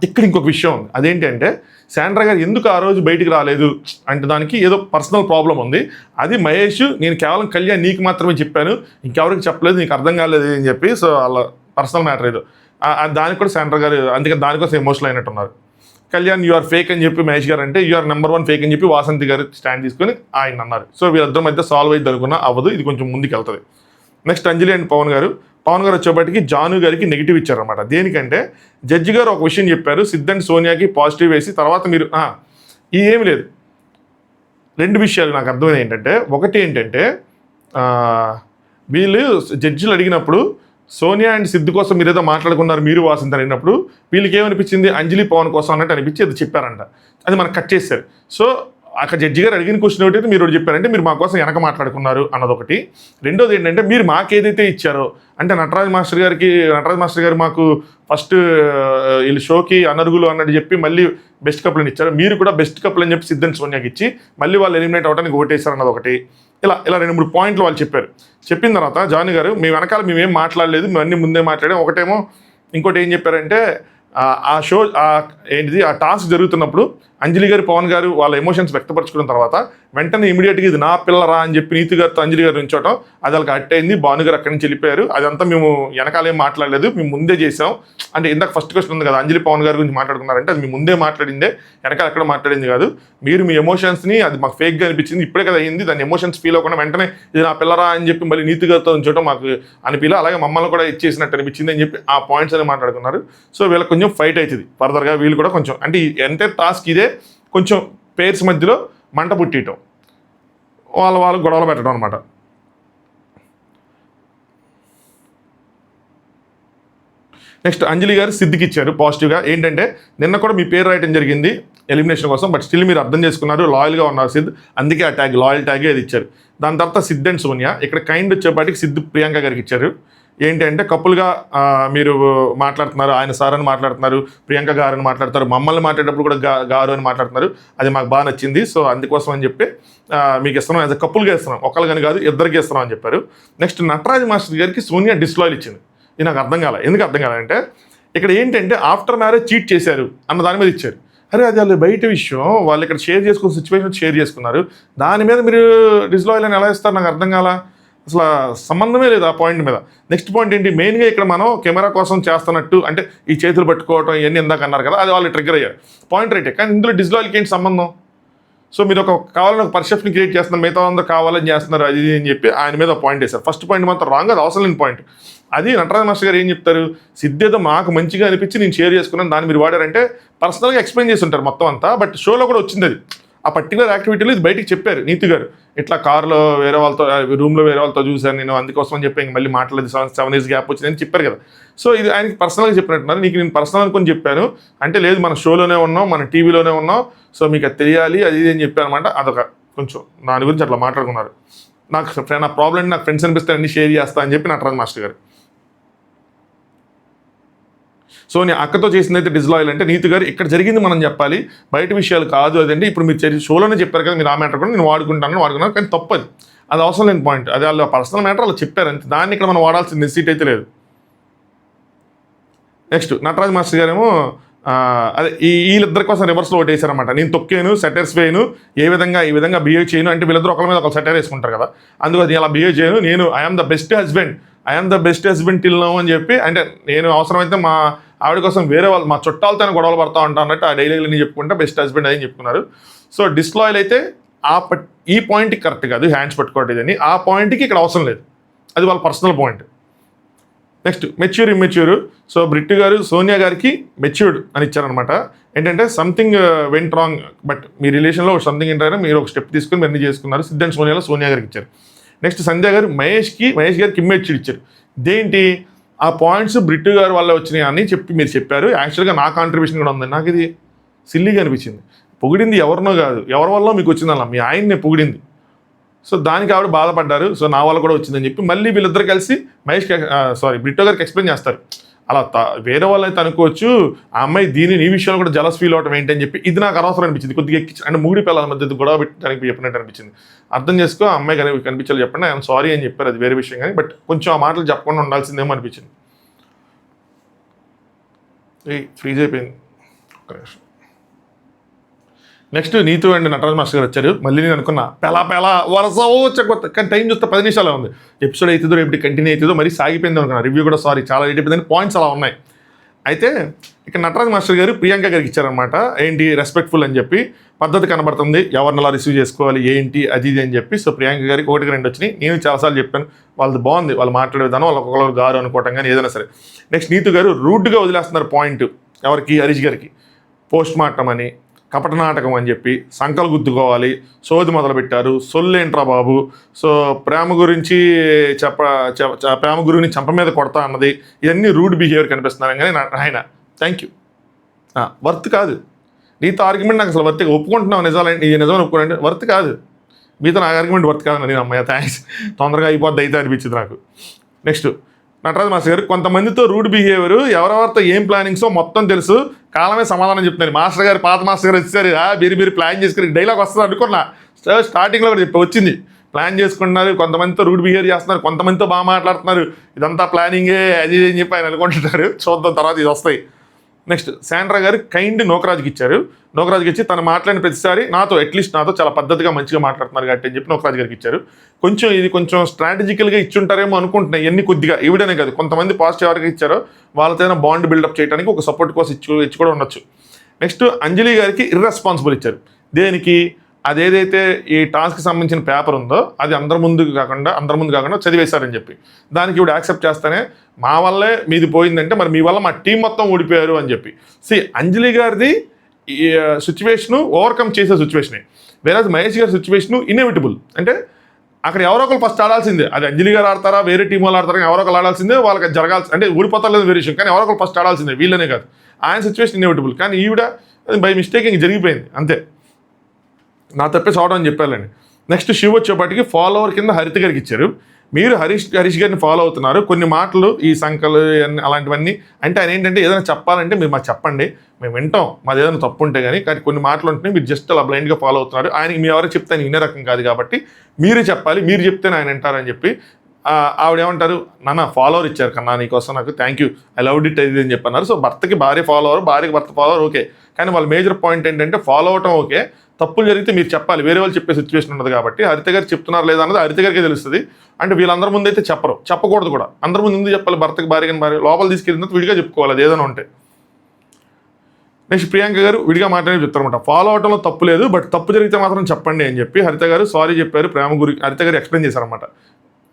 ఇక్కడ ఇంకొక విషయం ఉంది, అదేంటి అంటే శాండ్రా గారు ఎందుకు ఆ రోజు బయటికి రాలేదు అంటే దానికి ఏదో పర్సనల్ ప్రాబ్లం ఉంది. అది మహేష్ నేను కేవలం కళ్యాణ్ నీకు మాత్రమే చెప్పాను, ఇంకెవరికి చెప్పలేదు, నీకు అర్థం కాలేదు అని చెప్పి. సో అలా పర్సనల్ మ్యాటర్ ఏదో దానికి కూడా శాండ్రా గారు అందుకని దానికోసం ఎమోషనల్ అయినట్టున్నారు. కళ్యాణ్ యూఆర్ ఫేక్ అని చెప్పి మహేష్ గారు అంటే యూఆర్ నెంబర్ 1 ఫేక్ అని చెప్పి వాసంతి గారు స్టాండ్ తీసుకొని ఆయన అన్నారు. సో వీళ్ళిద్దరి మధ్య సాల్వ్ అయితే అనుకున్నా అవ్వదు, ఇది కొంచెం ముందుకు వెళ్తుంది. నెక్స్ట్ అంజలి అండ్ పవన్ గారు వచ్చేప్పటికి జాను గారికి నెగిటివ్ ఇచ్చారనమాట. దేనికంటే జడ్జి గారు ఒక విషయం చెప్పారు, సిద్ధ్ అండ్ సోనియాకి పాజిటివ్ వేసి తర్వాత మీరు ఏమి లేదు. 2 విషయాలు నాకు అర్థమైంది ఏంటంటే, ఒకటి ఏంటంటే వీళ్ళు జడ్జిలు అడిగినప్పుడు సోనియా అండ్ సిద్ధు కోసం మీరు ఏదో మాట్లాడుకున్నారు మీరు వాసంతి అడిగినప్పుడు వీళ్ళకి ఏమనిపించింది అంజలి పవన్ కోసం అన్నట్టు అనిపించి అది చెప్పారంట. అది మనకు కట్ చేశారు. సో అక్కడ జడ్జి గారు అడిగిన క్వశ్చన్ ఒకటి మీరు చెప్పారంటే మీరు మా కోసం వెనక మాట్లాడుకున్నారు అన్నదొకటి. రెండోది ఏంటంటే మీరు మాకేదైతే ఇచ్చారో అంటే నటరాజ్ మాస్టర్ గారు మాకు ఫస్ట్ వీళ్ళు షోకి అనర్హులు అన్నట్టు చెప్పి మళ్ళీ బెస్ట్ కపుల్ అని ఇచ్చారు, మీరు కూడా బెస్ట్ కపుల్ అని చెప్పి సిద్ధ్ అండ్ సోనియాకి ఇచ్చి మళ్ళీ వాళ్ళు ఎలిమినేట్ అవ్వడానికి ఓటేశారు అన్నది ఒకటి. ఇలా 2-3 పాయింట్లు వాళ్ళు చెప్పారు. చెప్పిన తర్వాత జాను గారు మీ వెనకాల మేమేం మాట్లాడలేదు, మేము అన్నీ ముందే మాట్లాడాం. ఒకటేమో ఇంకోటి ఏం చెప్పారంటే ఆ షో ఏంటిది ఆ టాస్క్ జరుగుతున్నప్పుడు అంజలి గారు పవన్ గారు వాళ్ళ ఎమోషన్స్ వ్యక్తపరచుకున్న తర్వాత వెంటనే ఇమీడియట్గా ఇది నా పిల్లరా అని చెప్పి నీతి గారితో అంజలి గారు ఉంచోవటం అది వాళ్ళకి అట్టయింది. భాను గారు అక్కడి నుంచి వెళ్ళిపోయారు. అదంతా మేము వెనకాలేం మాట్లాడలేదు, మేము ముందే చేసాం. అంటే ఇందాక ఫస్ట్ క్వశ్చన్ ఉంది కదా, అంజలి పవన్ గారి గురించి మాట్లాడుకున్నారంటే అది మీ ముందే మాట్లాడిందే, వెనకాల ఎక్కడ మాట్లాడింది కాదు. మీరు మీ ఎమోషన్స్ని, అది మాకు ఫేక్గా అనిపించింది, ఇప్పుడే కదా అయింది, దాని ఎమోషన్స్ ఫీల్ అవ్వకుండా వెంటనే ఇది నా పిల్లరా అని చెప్పి మళ్ళీ నీతి గారితో ఉంచోవటం మాకు అనిపించలే. అలాగే మమ్మల్ని కూడా ఇచ్చేసినట్టు అనిపించింది అని చెప్పి ఆ పాయింట్స్ అని మాట్లాడుకున్నారు. సో వీళ్ళకి కొంచెం ఫైట్ అవుతుంది ఫర్దర్గా. వీళ్ళు కూడా కొంచెం అంటే ఎంటైర్ టాస్క్ ఇదే, కొంచెం పేర్స్ మధ్యలో మంట పుట్టియటం, వాళ్ళు గొడవలు పెట్టడం అనమాట. నెక్స్ట్ అంజలి గారు సిద్ధికి ఇచ్చారు పాజిటివ్గా. ఏంటంటే నిన్న కూడా మీ పేరు రాయటం జరిగింది ఎలిమినేషన్ కోసం, బట్ స్టిల్ మీరు అర్థం చేసుకున్నారు, లాయల్గా ఉన్నారు సిద్ధ్, అందుకే ఆ ట్యాగ్ లాయల్ ట్యాగే అది ఇచ్చారు. దాని తర్వాత సిద్ధ్ అండ్ సోనియా, ఇక్కడ కైండ్ వచ్చేపాటికి సిద్ధ్ ప్రియాంక గారికి ఇచ్చారు. ఏంటి అంటే కపుల్గా మీరు మాట్లాడుతున్నారు, ఆయన సార్ అని మాట్లాడుతున్నారు, ప్రియాంక గారు అని మాట్లాడతారు, మమ్మల్ని మాట్లాడేటప్పుడు కూడా గారు అని మాట్లాడుతున్నారు, అది మాకు బాగా నచ్చింది. సో అందుకోసం అని చెప్పి మీకు ఇస్తున్నాం, యాజ్ అ కపుల్గా ఇస్తున్నాం, ఒకళ్ళని కాదు ఇద్దరికి ఇస్తున్నాం అని చెప్పారు. నెక్స్ట్ నటరాజ్ మాస్టర్ గారికి సోనియా డిస్లాయల్ ఇచ్చింది. ఇది నాకు అర్థం కాలే. ఎందుకు అర్థం కాలంటే ఇక్కడ ఏంటంటే ఆఫ్టర్ మ్యారేజ్ చీట్ చేశారు అన్న దాని మీద ఇచ్చారు. అరే అది వాళ్ళు బయట విషయం, వాళ్ళు ఇక్కడ షేర్ చేసుకున్న సిచ్యువేషన్ షేర్ చేసుకున్నారు, దాని మీద మీరు డిస్లాయల్ అని ఎలా ఇస్తారు నాకు అర్థం కాల. అసలు సంబంధమే లేదు ఆ పాయింట్ మీద. నెక్స్ట్ పాయింట్ ఏంటి, మెయిన్గా ఇక్కడ మనం కెమెరా కోసం చేస్తున్నట్టు అంటే ఈ చేతులు పట్టుకోవటం ఇవన్నీ ఇందాక అన్నారు కదా, అది వాళ్ళు ట్రిగ్గర్ అయ్యారు, పాయింట్ రైటే. కానీ ఇందులో డిస్లాయల్కి ఏంటి సంబంధం? సో మీరు కావాలని ఒక పర్సెప్ట్ని క్రియేట్ చేస్తున్నారు, మిగతా అందరూ కావాలని చేస్తున్నారు అది అని చెప్పి ఆయన మీద పాయింట్ వేశారు. ఫస్ట్ పాయింట్ మాత్రం రాంగ్, అది అవసరం లేని పాయింట్. అది నటరాజ్ మాస్టర్ గారు ఏం చెప్తారు, సిద్ధేదో మాకు మంచిగా అనిపించి నేను షేర్ చేసుకున్నాను, దాన్ని మీరు వాడారంటే పర్సనల్గా ఎక్స్ప్లెయిన్ చేసి ఉంటారు మొత్తం అంతా. బట్ షోలో కూడా వచ్చింది అది, ఆ పర్టికులర్ యాక్టివిటీలో ఇది బయటికి చెప్పారు నీతి గారు. ఇట్లా కార్లో వేరే వాళ్ళతో, రూమ్లో వేరే వాళ్ళతో చూశాను నేను, అందుకోసం అని చెప్పి ఇంక మళ్ళీ మాట్లాడలేదు, 7 years గ్యాప్ వచ్చిందని చెప్పారు కదా. సో ఇది ఆయనకి పర్సనల్గా చెప్పినట్టున్నారు, నీకు నేను పర్సనల్ అనుకొని చెప్పాను అంటే, లేదు మన షోలోనే ఉన్నాం, మన టీవీలోనే ఉన్నాం, సో మీకు అది తెలియాలి అది ఇది అని చెప్పాను అనమాట. అదొక కొంచెం దాని గురించి అట్లా మాట్లాడుకున్నారు. నా ప్రాబ్లం నాకు ఫ్రెండ్స్ అనిపిస్తే అన్ని షేర్ చేస్తా అని చెప్పి నటరాజ్ మాస్టర్ గారు. సో నేను అక్కతో చేసిందైతే డిస్లాయల్ అంటే నీతి గారు ఇక్కడ జరిగింది మనం చెప్పాలి, బయట విషయాలు కాదు అదండి. ఇప్పుడు మీరు షోలోనే చెప్పారు కదా, మీరు ఆ మ్యాటర్ కూడా నేను వాడుకున్నాను, కానీ తప్పది, అది అవసరం లేని పాయింట్, అది వాళ్ళ పర్సనల్ మ్యాటర్ అలా చెప్పారు అంతే, దాన్ని ఇక్కడ మనం వాడాల్సిన నెసిటీ అయితే లేదు. నెక్స్ట్ నటరాజ్ మాస్టర్ గారేమో అదే వీళ్ళిద్దరి కోసం రివర్స్లో ఒకటి వేసారనమాట. నేను తొక్కాను, సెటర్స్ వేయను, ఈ విధంగా బిహేవ్ చేయను అంటే వీళ్ళిద్దరు ఒకరి మీద ఒకరు సెటర్ వేసుకుంటారు కదా, అందుకు అది అలా బిహేవ్ చేయను, నేను I'm the best husband till now అని చెప్పి, అంటే నేను అవసరమైతే మా ఆవిడ కోసం వేరే వాళ్ళు మా చుట్టాలతో గొడవలు పడతా ఉంటా అన్నట్టు ఆ డైలాగులు చెప్పుకుంటే బెస్ట్ హస్బెండ్ అని చెప్పుకున్నారు. సో డిస్లాయల్ అయితే ఈ పాయింట్కి కరెక్ట్ కాదు, హ్యాండ్స్ పట్టుకోవట్లేదు అని, ఆ పాయింట్కి ఇక్కడ అవసరం లేదు, అది వాళ్ళ personal point. Next mature immature. So బ్రిట్ గారు సోనియా గారికి మెచ్యూర్డ్ అని ఇచ్చారనమాట. ఏంటంటే సంథింగ్ వెంట్ రాంగ్, బట్ మీ రిలేషన్లో సంథింగ్ ఏంటంటే మీరు ఒక స్టెప్ తీసుకుని మీరు చేసుకున్నారు, సిద్ధ్ అండ్ సోనియాలో సోనియా గారికి ఇచ్చారు. నెక్స్ట్ సంధ్య గారు మహేష్ గారికి ఇమ్మెచ్యూర్డ్ ఇచ్చారు. ఇదేంటి ఆ పాయింట్స్ బ్రిట్ గారు వల్ల వచ్చినాయి అని చెప్పి మీరు చెప్పారు, యాక్చువల్గా నా కాంట్రిబ్యూషన్ కూడా ఉంది, నాకు ఇది సిల్లీగా అనిపించింది. పొగిడింది ఎవరినో కాదు, ఎవరి వల్ల మీకు వచ్చిందన్న మీ ఆయన్నే పొగిడింది. సో దానికి ఆవిడ బాధపడ్డారు, సో నా వల్ల కూడా వచ్చిందని చెప్పి మళ్ళీ వీళ్ళిద్దరు కలిసి బ్రిట్టో గారికి ఎక్స్ప్లెయిన్ చేస్తారు. అలా వేరే వాళ్ళు అయితే అనుకోవచ్చు, ఆ అమ్మాయి నీ విషయంలో కూడా జలస్ ఫీల్ అవటం ఏంటని చెప్పి, ఇది నాకు అనవసరం అనిపించింది, కొద్దిగా ఎక్కించి అంటే మూడి పిల్లల మధ్య గొడవ పెట్టడానికి చెప్పినట్టు అనిపించింది. అర్థం చేసుకో, ఆ అమ్మాయి కనిపించాలి చెప్పండి, ఐఎమ్ సారీ అని చెప్పారు, అది వేరే విషయం కానీ, బట్ కొంచెం ఆ మాటలు చెప్పకుండా ఉండాల్సిందేమో అనిపించింది. ఫ్రీజ్ అయిపోయింది ఒక్క నిమిషం. Next Neetu and Nataraj master గారు వచ్చారు. మళ్ళీ నేను అనుకున్నా పెలా వరస వచ్చకొత్త, కానీ టైం చూస్తే 10 నిమిషాలు ఉంది, ఎపిసోడ్ అవుతుందో రేపు కంటిన్యూ అవుతుందో మరి సాగిపోయింది అనుకున్నా. రివ్యూ కూడా చాలా లేట్ అయిపోయిందని పాయింట్స్ అలా ఉన్నాయి. అయితే ఇక్కడ నటరాజ్ మాస్టర్ గారు ప్రియాంక గారికి ఇచ్చారనమాట. ఏంటి రెస్పెక్ట్ఫుల్ అని చెప్పి, పద్ధతి కనబడుతుంది, ఎవరిని అలా రిసీవ్ చేసుకోవాలి ఏంటి అది ఇది అని చెప్పి. సో ప్రియాంక గారికి 1-2 వచ్చినాయి. నేను చాలాసార్లు చెప్పాను, వాళ్ళది బాగుంది, వాళ్ళు మాట్లాడే విధానం, వాళ్ళొకరు గారు అనుకోవటం కానీ ఏదైనా సరే. నెక్స్ట్ నీతు గారు రూడ్గా వదిలేస్తున్నారు పాయింట్, ఎవరికి హరీష్ గారికి, పోస్ట్ మార్టం అని, కపట నాటకం అని చెప్పి, సంకలు గుద్దుకోవాలి, సోది మొదలుపెట్టారు, సొల్లేంట్రా బాబు, సో ప్రేమ గురించి ప్రేమ గురిని చంప మీద కొడతా అన్నది, ఇవన్నీ రూడ్ బిహేవియర్ కనిపిస్తున్నాను. కానీ ఆయన థ్యాంక్ యూ, వర్త్ కాదు నీతో ఆర్గ్యుమెంట్, నాకు అసలు వర్త్ ఒప్పుకుంటున్నావు, నిజమని ఒప్పుకోండి, వర్త్ కాదు మీతో నాకు ఆర్గ్యుమెంట్, వర్త్ కాదు. నేను అమ్మాయి థ్యాంక్స్, తొందరగా అయిపోద్ది అయితే అనిపించింది నాకు. నెక్స్ట్ నటరాజ్ మాస్టర్ గారు, కొంతమందితో రూడ్ బిహేవియర్, ఎవరెవరితో ఏం ప్లానింగ్సో మొత్తం తెలుసు, కాలమే సమాధానం చెప్తున్నారు. మాస్టర్ గారు, పాత మాస్టర్ గారు వచ్చారు, మీరు ప్లాన్ చేసుకుని డైలాగ్ వస్తుంది అనుకున్నా, స్టార్టింగ్లో కూడా వచ్చింది, ప్లాన్ చేసుకుంటున్నారు, కొంతమందితో రూడ్ బిహేవియర్ చేస్తున్నారు, కొంతమందితో బాగా మాట్లాడుతున్నారు, ఇదంతా ప్లానింగే అది అని చెప్పి ఆయన అనుకుంటున్నారు. చూద్దాం తర్వాత ఇది వస్తాయి. నెక్స్ట్ శాండ్రా గారు కైండ్ నోకరాజ్కి ఇచ్చారు. నోకరాజ్కి ఇచ్చి తను మాట్లాడిన ప్రతిసారి అట్లీస్ట్ నాతో చాలా పద్ధతిగా మంచిగా మాట్లాడుతున్నారు కాబట్టి అని చెప్పి నోకరాజ్ గారికి ఇచ్చారు. కొంచెం స్ట్రాటజికల్గా ఇచ్చుంటారేమో అనుకుంటున్నాయి ఇవన్నీ కొద్దిగా. ఈవిడనే కాదు, కొంతమంది పాజిటివ్ ఎవరికి ఇచ్చారో వాళ్ళతో బాండ్ బిల్డప్ చేయడానికి ఒక సపోర్ట్ కోసం ఇచ్చి కూడా ఉండొచ్చు. నెక్స్ట్ అంజలి గారికి ఇర్రెస్పాన్సిబుల్ ఇచ్చారు. దేనికి? అదేదైతే ఈ టాస్క్కి సంబంధించిన పేపర్ ఉందో అది అందరి ముందు కాకుండా చదివేశారని చెప్పి దానికి ఇప్పుడు యాక్సెప్ట్ చేస్తానే మా వల్లే మీది పోయిందంటే మరి మీ వల్ల మా టీం మొత్తం ఊడిపోయారు అని చెప్పి. అంజలి గారిది సిచ్యువేషను ఓవర్కమ్ చేసే సిచ్యువేషనే, వేరే మహేష్ గారి సిచ్యువేషను ఇన్ఎవిటబుల్. అంటే అక్కడ ఎవరో ఒకరు ఫస్ట్ ఆడాల్సిందే. అది అంజలి గారు ఆడతారా వేరే టీం వాళ్ళు ఆడతారా, ఎవరో ఒకరు ఆడాల్సిందే. వాళ్ళకి జరగాల్సి అంటే ఊడిపోతారు లేదు వేరే విషయం, కానీ ఎవరో ఒకరు ఫస్ట్ ఆడాల్సిందే, వీళ్ళనే కాదు. ఆయన సిచ్యువేషన్ ఇన్ఎవిటబుల్, కానీ ఈవిడ బై మిస్టేక్ ఇంక జరిగిపోయింది అంతే, నా తప్పే చూడడం అని చెప్పాలండి. నెక్స్ట్ శివ్ వచ్చేపాటికి ఫాలోవర్ కింద హరిత గారికి ఇచ్చారు. మీరు హరీష్ గారిని ఫాలో అవుతున్నారు, కొన్ని మాటలు ఈ సంకలు అలాంటివన్నీ అంటే ఆయన ఏంటంటే ఏదైనా చెప్పాలంటే మీరు మాకు చెప్పండి, మేము వింటాం, మాది ఏదైనా తప్పు ఉంటే కానీ కొన్ని మాటలు ఉంటున్నాయి, మీరు జస్ట్ అలా బ్లైండ్గా ఫాలో అవుతున్నారు. ఆయనకి మీ ఎవరికి చెప్తే ఆయన వినే రకం కాదు కాబట్టి మీరే చెప్పాలి, మీరు చెప్తేనే ఆయన వింటారని చెప్పి ఆవిడ ఏమంటారు, నాన్న ఫాలోవర్ ఇచ్చారు కన్నా నీకోసం, నాకు thank you, I loved it అది అని చెప్పన్నారు. సో భర్తకి భార్య ఫాలోవర్, భార్యకి భర్త ఫాలోవర్ ఓకే, కానీ వాళ్ళ మేజర్ పాయింట్ ఏంటంటే ఫాలో అవటం ఓకే, తప్పులు జరిగితే మీరు చెప్పాలి, వేరే వాళ్ళు చెప్పే సిచ్యువేషన్ ఉండదు కాబట్టి హరిత గారు చెప్తున్నారు లేదా అన్నది హరిత గారికి తెలుస్తుంది. అంటే వీళ్ళందరి ముందు అయితే చెప్పకూడదు కూడా, అందరి ముందు ఎందుకు చెప్పాలి, భర్తకి భార్య లోపల తీసుకెళ్ళిన తర్వాత విడిగా చెప్పుకోవాలి అది ఏదైనా ఉంటే. నెక్స్ట్ ప్రియాంక గారు విడిగా మాట్లాడి చెప్తారనమాట, ఫాలో అవటంలో తప్పు లేదు, బట్ తప్పు జరిగితే మాత్రం చెప్పండి అని చెప్పి హరిత గారు సారీ చెప్పారు. ప్రేమ గురించి హరిత గారు ఎక్స్ప్లెయిన్ చేశారనమాట,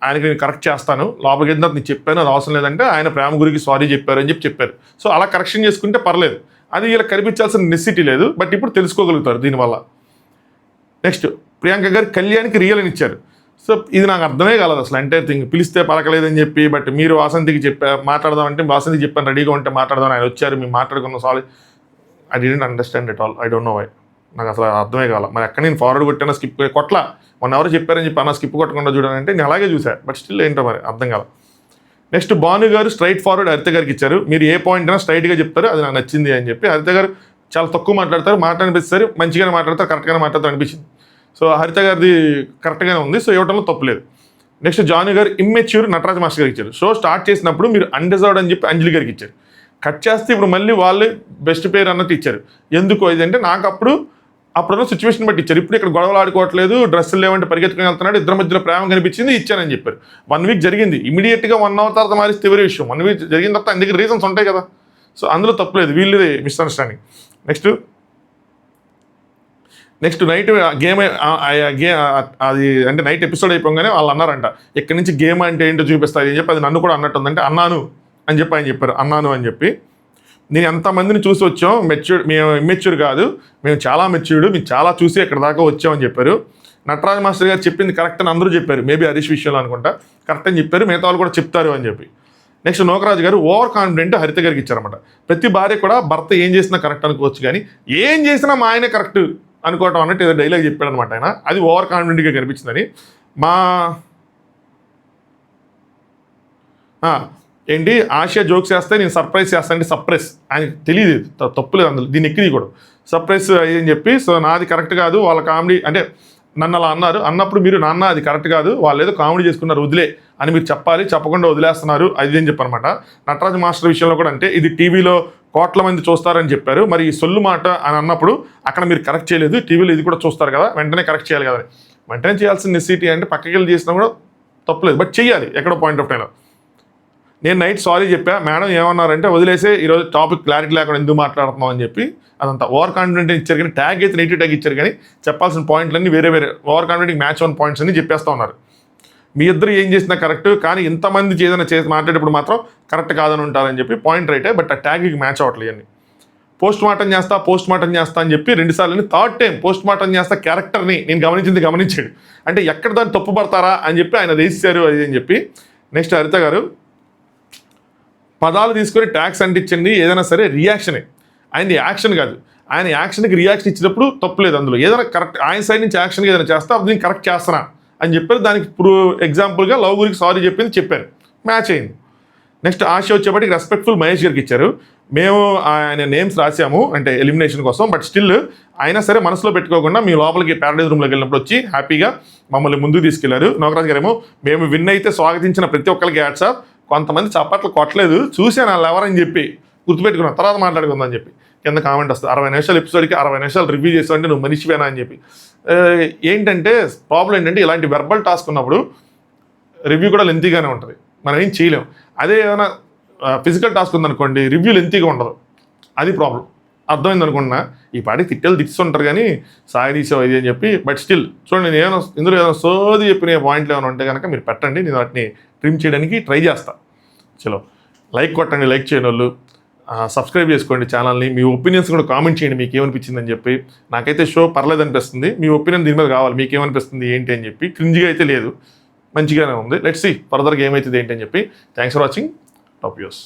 ఆయనకి నేను కరెక్ట్ చేస్తాను, లోపలికి వెళ్ళిన నేను చెప్పాను అది అవసరం లేదంటే ఆయన ప్రేమ గురికి సారీ చెప్పారు అని చెప్పారు. సో అలా కరెక్షన్ చేసుకుంటే పర్లేదు, అది వీళ్ళకి కనిపించాల్సిన నెసిటీ లేదు, బట్ ఇప్పుడు తెలుసుకోగలుగుతారు దీనివల్ల. నెక్స్ట్ ప్రియాంక గారు కళ్యాణ్కి రియల్ అని ఇచ్చారు. సో ఇది నాకు అర్థమే కాలేదు అసలు ఎంటైర్ థింగ్, పిలిస్తే పలకలేదని చెప్పి, బట్ మీరు వాసంతికి మాట్లాడదామంటే వాసంతికి చెప్పాను రెడీగా ఉంటే మాట్లాడదాం, ఆయన వచ్చారు మేము మాట్లాడుకున్న sorry, I didn't understand at all, I don't know why, నాకు అసలు అర్థమే కావాలి. మరి ఎక్కడ నేను ఫార్వర్డ్ కొట్టాను స్కిప్ కొట్లా, మొన్న ఎవరు చెప్పారని చెప్పి అన్న స్కిప్ కొట్టకుండా చూడాలంటే నేను అలాగే చూసాను, బట్ స్టిల్ ఏంటో మరి అర్థం కాల. నెక్స్ట్ భాను గారు స్ట్రైట్ ఫార్వర్డ్ హరిత గారికి ఇచ్చారు, మీరు ఏ పాయింట్ అయినా స్ట్రైట్గా చెప్తారు అది నాకు నచ్చింది అని చెప్పి. హరిత గారు చాలా తక్కువ మాట్లాడతారు, మాట్లాడిపిస్తారు, మంచిగానే మాట్లాడతారు, కరెక్ట్గానే మాట్లాడతారు అనిపించింది. సో హరిత గారిది కరెక్ట్గానే ఉంది, సో ఇవ్వటంలో తప్పులేదు. నెక్స్ట్ జాను గారు ఇమ్మెచ్యూర్ నటరాజ్ మాస్టర్ గారికి ఇచ్చారు. షో స్టార్ట్ చేసినప్పుడు మీరు అన్డిజర్వ్డ్ అని చెప్పి అంజలి గారికి ఇచ్చారు, కట్ చేస్తే ఇప్పుడు మళ్ళీ వాళ్ళే బెస్ట్ పేరు అన్నట్టు ఇచ్చారు. ఎందుకు ఇదంటే నాకు అప్పుడున్న సిచ్యువేషన్ బట్టి ఇచ్చారు, ఇప్పుడు ఇక్కడ గొడవలు ఆడుకోవట్లేదు, డ్రెస్సులు లేవంటే పరిగెత్తుకుని వెళ్తున్నాడు, ఇద్దరి మధ్యలో ప్రేమ కనిపించింది ఇచ్చానని చెప్పారు. 1 వీక్ జరిగింది, ఇమీడియట్గా 1 అవర్ తర్వాత మారిస్తే వేరే విషయం, 1 వీక్ జరిగిన తర్వాత అందుకే రీజన్స్ ఉంటాయి కదా, సో అందులో తప్పులేదు, వీళ్ళది మిస్అండర్స్టాండింగ్. నెక్స్ట్ నైట్ గేమ్ అది అంటే నైట్ ఎపిసోడ్ అయిపోగానే వాళ్ళు అన్నారంట, ఇక్కడి నుంచి గేమ్ అంటే ఏంటో చూపిస్తుంది అని చెప్పి, అది నన్ను కూడా అన్నట్టు ఉందంటే అన్నాను అని చెప్పి ఆయన చెప్పారు, అన్నాను అని చెప్పి. నేను ఎంతమందిని చూసి వచ్చాం, మేము ఇమ్మెచ్యూర్ కాదు, మేము చాలా మెచ్యూర్డ్, మేము చాలా చూసి ఇక్కడ దాకా వచ్చామని చెప్పారు. నటరాజ్ మాస్టర్ గారు చెప్పింది కరెక్ట్ అని అందరూ చెప్పారు, మేబీ హరీష్ విషయంలో అనుకుంటా కరెక్ట్ అని చెప్పారు, మిగతా వాళ్ళు కూడా చెప్తారు అని చెప్పి. నెక్స్ట్ నోకరాజు గారు ఓవర్ కాన్ఫిడెంట్ హరిత గారికి ఇచ్చారన్నమాట. ప్రతి భార్య కూడా భర్త ఏం చేసినా కరెక్ట్ అనుకోవచ్చు, కానీ ఏం చేసినా మా ఆయనే కరెక్ట్ అనుకోవటం అన్నట్టు ఏదో డైలాగ్ చెప్పాడు అనమాట ఆయన, అది ఓవర్ కాన్ఫిడెంట్గా కనిపించిందని. ఏంటి ఆశయ జోక్స్ చేస్తే నేను సర్ప్రైజ్ చేస్తాను అంటే సర్ప్రైజ్ ఆయనకి తెలియదు, తప్పులేదు అందులో, దీన్ని ఎక్కిది కూడా సర్ప్రైజ్ అని చెప్పి. సో నాది కరెక్ట్ కాదు, వాళ్ళ కామెడీ అంటే నన్ను అలా అన్నప్పుడు మీరు నాన్న అది కరెక్ట్ కాదు, వాళ్ళు ఏదో కామెడీ చేసుకున్నారు వదిలే అని మీరు చెప్పాలి, చెప్పకుండా వదిలేస్తున్నారు అది అని చెప్పనమాట. నటరాజ్ మాస్టర్ విషయంలో కూడా అంటే ఇది టీవీలో కోట్ల మంది చూస్తారని చెప్పారు, మరి ఈ సొల్లు మాట అని అన్నప్పుడు అక్కడ మీరు కరెక్ట్ చేయలేదు, టీవీలో ఇది కూడా చూస్తారు కదా వెంటనే కరెక్ట్ చేయాలి కదా, వెంటనే చేయాల్సిన నెసిటీ అంటే పక్కకి వెళ్ళి చేసినా కూడా తప్పులేదు, బట్ చెయ్యాలి ఎక్కడో పాయింట్ ఆఫ్ టైంలో. నేను నైట్ సారీ చెప్పా, మేడం ఏమన్నారంటే వదిలేసే ఈరోజు టాపిక్ క్లారిటీ లేకుండా ఎందుకు మాట్లాడుతున్నాం అని చెప్పి, అదంతా ఓవర్ కాన్ఫిడెంట్ ఇచ్చారు, కానీ ట్యాగ్ అయితే నెగిటివ్ ట్యాగ్ ఇచ్చారు, కానీ చెప్పాల్సిన పాయింట్లన్నీ వేరే over confident match on points అన్ని చెప్పేస్తూ ఉన్నారు. మీ ఇద్దరు ఏం చేసినా కరెక్ట్, కానీ ఇంతమంది ఏదైనా మాట్లాడేటప్పుడు మాత్రం కరెక్ట్ కాదని ఉంటారని చెప్పి పాయింట్ రైటే, బట్ ఆ ట్యాగ్కి మ్యాచ్ అవ్వట్లేదు అన్ని. పోస్ట్ మార్టం చేస్తా అని చెప్పి 2 సార్లు 3rd టైం పోస్ట్ మార్టం చేస్తా క్యారెక్టర్ని నేను గమనించాడు, అంటే ఎక్కడ దాన్ని తప్పు పడతారా అని చెప్పి ఆయన వేసారు అది అని చెప్పి. నెక్స్ట్ హరిత గారు పదాలు తీసుకొని ట్యాగ్స్ అంటించండి, ఏదైనా సరే రియాక్షనే, ఆయనది యాక్షన్ కాదు, ఆయన యాక్షన్కి రియాక్షన్ ఇచ్చినప్పుడు తప్పులేదు, అందులో ఏదైనా కరెక్ట్ ఆయన సైడ్ నుంచి యాక్షన్కి ఏదైనా చేస్తా అది నేను కరెక్ట్ చేస్తున్నా అని చెప్పారు. దానికి ఎగ్జాంపుల్గా లవ్ గురించి సారీ చెప్పారు, మ్యాచ్ అయింది. నెక్స్ట్ ఆశ వచ్చేప్పటికి రెస్పెక్ట్ఫుల్ మహేష్ గారికి ఇచ్చారు. మేము ఆయన నేమ్స్ రాసాము అంటే ఎలిమినేషన్ కోసం, బట్ స్టిల్ అయినా సరే మనసులో పెట్టుకోకుండా మీ లోపలికి ప్యారడైజ్ రూమ్లోకి వెళ్ళినప్పుడు వచ్చి హ్యాపీగా మమ్మల్ని ముందుకు తీసుకెళ్లారు. నోకరాజ్ గారేమో మేము విన్ అయితే స్వాగతించిన ప్రతి ఒక్కరికి హ్యాట్స్ ఆఫ్, కొంతమంది చప్పట్లు కొట్టలేదు చూశాను వాళ్ళు ఎవరని చెప్పి, గుర్తుపెట్టుకున్నాను, తర్వాత మాట్లాడుకుందాం అని చెప్పి కింద కామెంట్ వస్తుంది. 60 నిమిషాలు ఎపిసోడ్కి 60 నిమిషాలు రివ్యూ చేసావంటే నువ్వు మనిషివేనా అని చెప్పి. ఏంటంటే ప్రాబ్లం ఏంటంటే ఇలాంటి వెర్బల్ టాస్క్ ఉన్నప్పుడు రివ్యూ కూడా లెంతీగానే ఉంటుంది, మనం ఏం చేయలేం. అదే ఏమైనా ఫిజికల్ టాస్క్ ఉందనుకోండి రివ్యూ లెంతీగా ఉండదు, అది ప్రాబ్లం. అర్థమైంది అనుకుంటున్నా. ఈ పాటికి తిట్టిస్తుంటారు కానీ సాయి తీసావు ఇది అని చెప్పి. బట్ స్టిల్ చూడండి, నేను ఏమైనా ఇందులో ఏమైనా సోది చెప్పిన పాయింట్లు ఏమైనా ఉంటే కనుక మీరు పెట్టండి, నేను వాటిని ట్రిమ్ చేయడానికి ట్రై చేస్తాను. చలో లైక్ కొట్టండి, లైక్ చేయని వాళ్ళు సబ్స్క్రైబ్ చేసుకోండి ఛానల్ని. మీ ఒపీనియన్స్ కూడా కామెంట్ చేయండి మీకు ఏమనిపించిందని చెప్పి. నాకైతే షో పర్లేదు అనిపిస్తుంది, మీ ఒపీనియన్ దీని మీద కావాలి, మీకు ఏమనిపిస్తుంది ఏంటి అని చెప్పి. క్రింజ్గా అయితే లేదు, మంచిగానే ఉంది. లెట్స్ సీ ఫర్దర్గా ఏమవుతుంది ఏంటి అని చెప్పి. Thanks for watching. Top views.